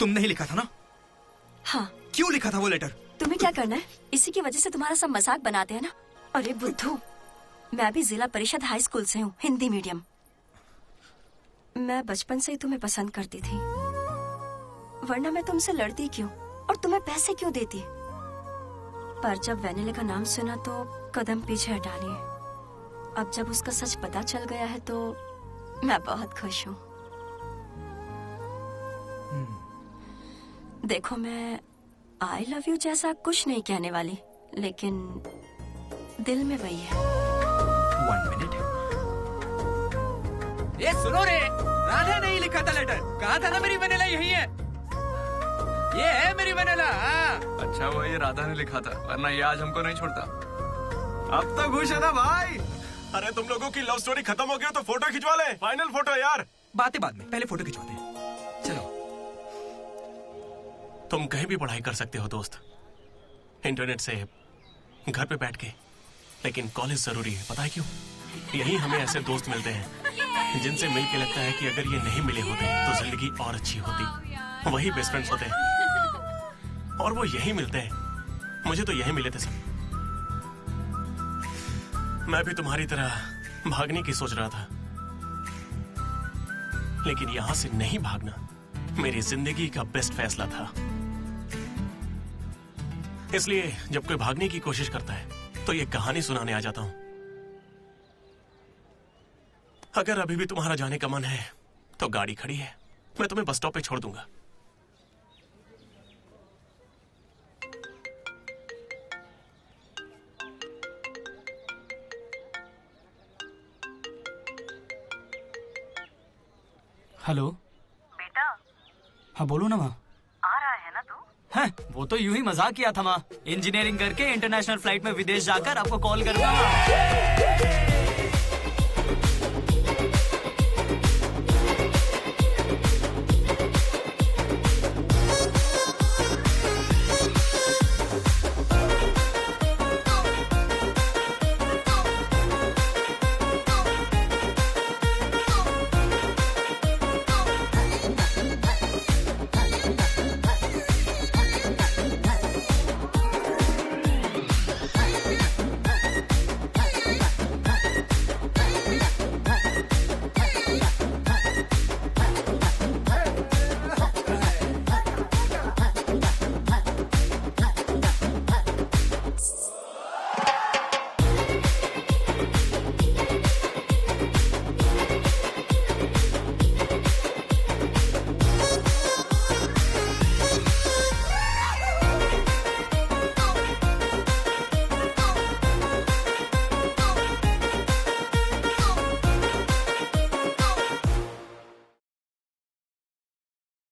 तुमने ही लिखा था ना? हाँ। क्यों लिखा था वो लेटर? तुम्हें क्या करना है? इसी की वजह से तुम्हारा सब मजाक बनाते हैं ना। अरे बुद्धू, मैं भी जिला परिषद हाई स्कूल से हूँ, हिंदी मीडियम। मैं बचपन से ही तुम्हें पसंद करती थी, वरना मैं तुमसे लड़ती क्यों और तुम्हें पैसे क्यों देती? पर जब वेनिला का नाम सुना तो कदम पीछे हटा लिए। अब जब उसका सच पता चल गया है तो मैं बहुत खुश हूँ। देखो, मैं आई लव यू जैसा कुछ नहीं कहने वाली, लेकिन दिल में वही है। 1 मिनट। ये सुनो रे, राधा ने ही लिखा था लेटर। कहा था ना मेरी वेनिला यही है। ये है मेरी वेनिला। अच्छा, वो ये राधा ने लिखा था, वरना ये आज हमको नहीं छोड़ता। अब तो खुश है ना भाई? अरे तुम लोगों की लव स्टोरी खत्म हो गई तो फोटो खिंचवा ले। फाइनल फोटो यार। बातें बाद में, पहले फोटो खिंचवाते हैं। चलो। तुम कहीं भी पढ़ाई कर सकते हो दोस्त, इंटरनेट से, घर पे बैठ के, लेकिन कॉलेज जरूरी है। पता है क्यों? यही हमें ऐसे दोस्त मिलते हैं जिनसे मिलके लगता है कि अगर ये नहीं मिले होते तो जिंदगी और अच्छी होती। वही बेस्ट फ्रेंड्स होते हैं और वो यही मिलते हैं। मुझे तो यही मिले थे सब। मैं भी तुम्हारी तरह भागने की सोच रहा था, लेकिन यहां से नहीं भागना मेरी जिंदगी का बेस्ट फैसला था। इसलिए जब कोई भागने की कोशिश करता है तो ये कहानी सुनाने आ जाता हूं। अगर अभी भी तुम्हारा जाने का मन है तो गाड़ी खड़ी है, मैं तुम्हें बस स्टॉप पे छोड़ दूंगा। हेलो बेटा। हाँ बोलो ना माँ। आ रहा है ना तू? हैं, वो तो यूं ही मजाक किया था माँ। इंजीनियरिंग करके इंटरनेशनल फ्लाइट में विदेश जाकर आपको कॉल करूंगा माँ।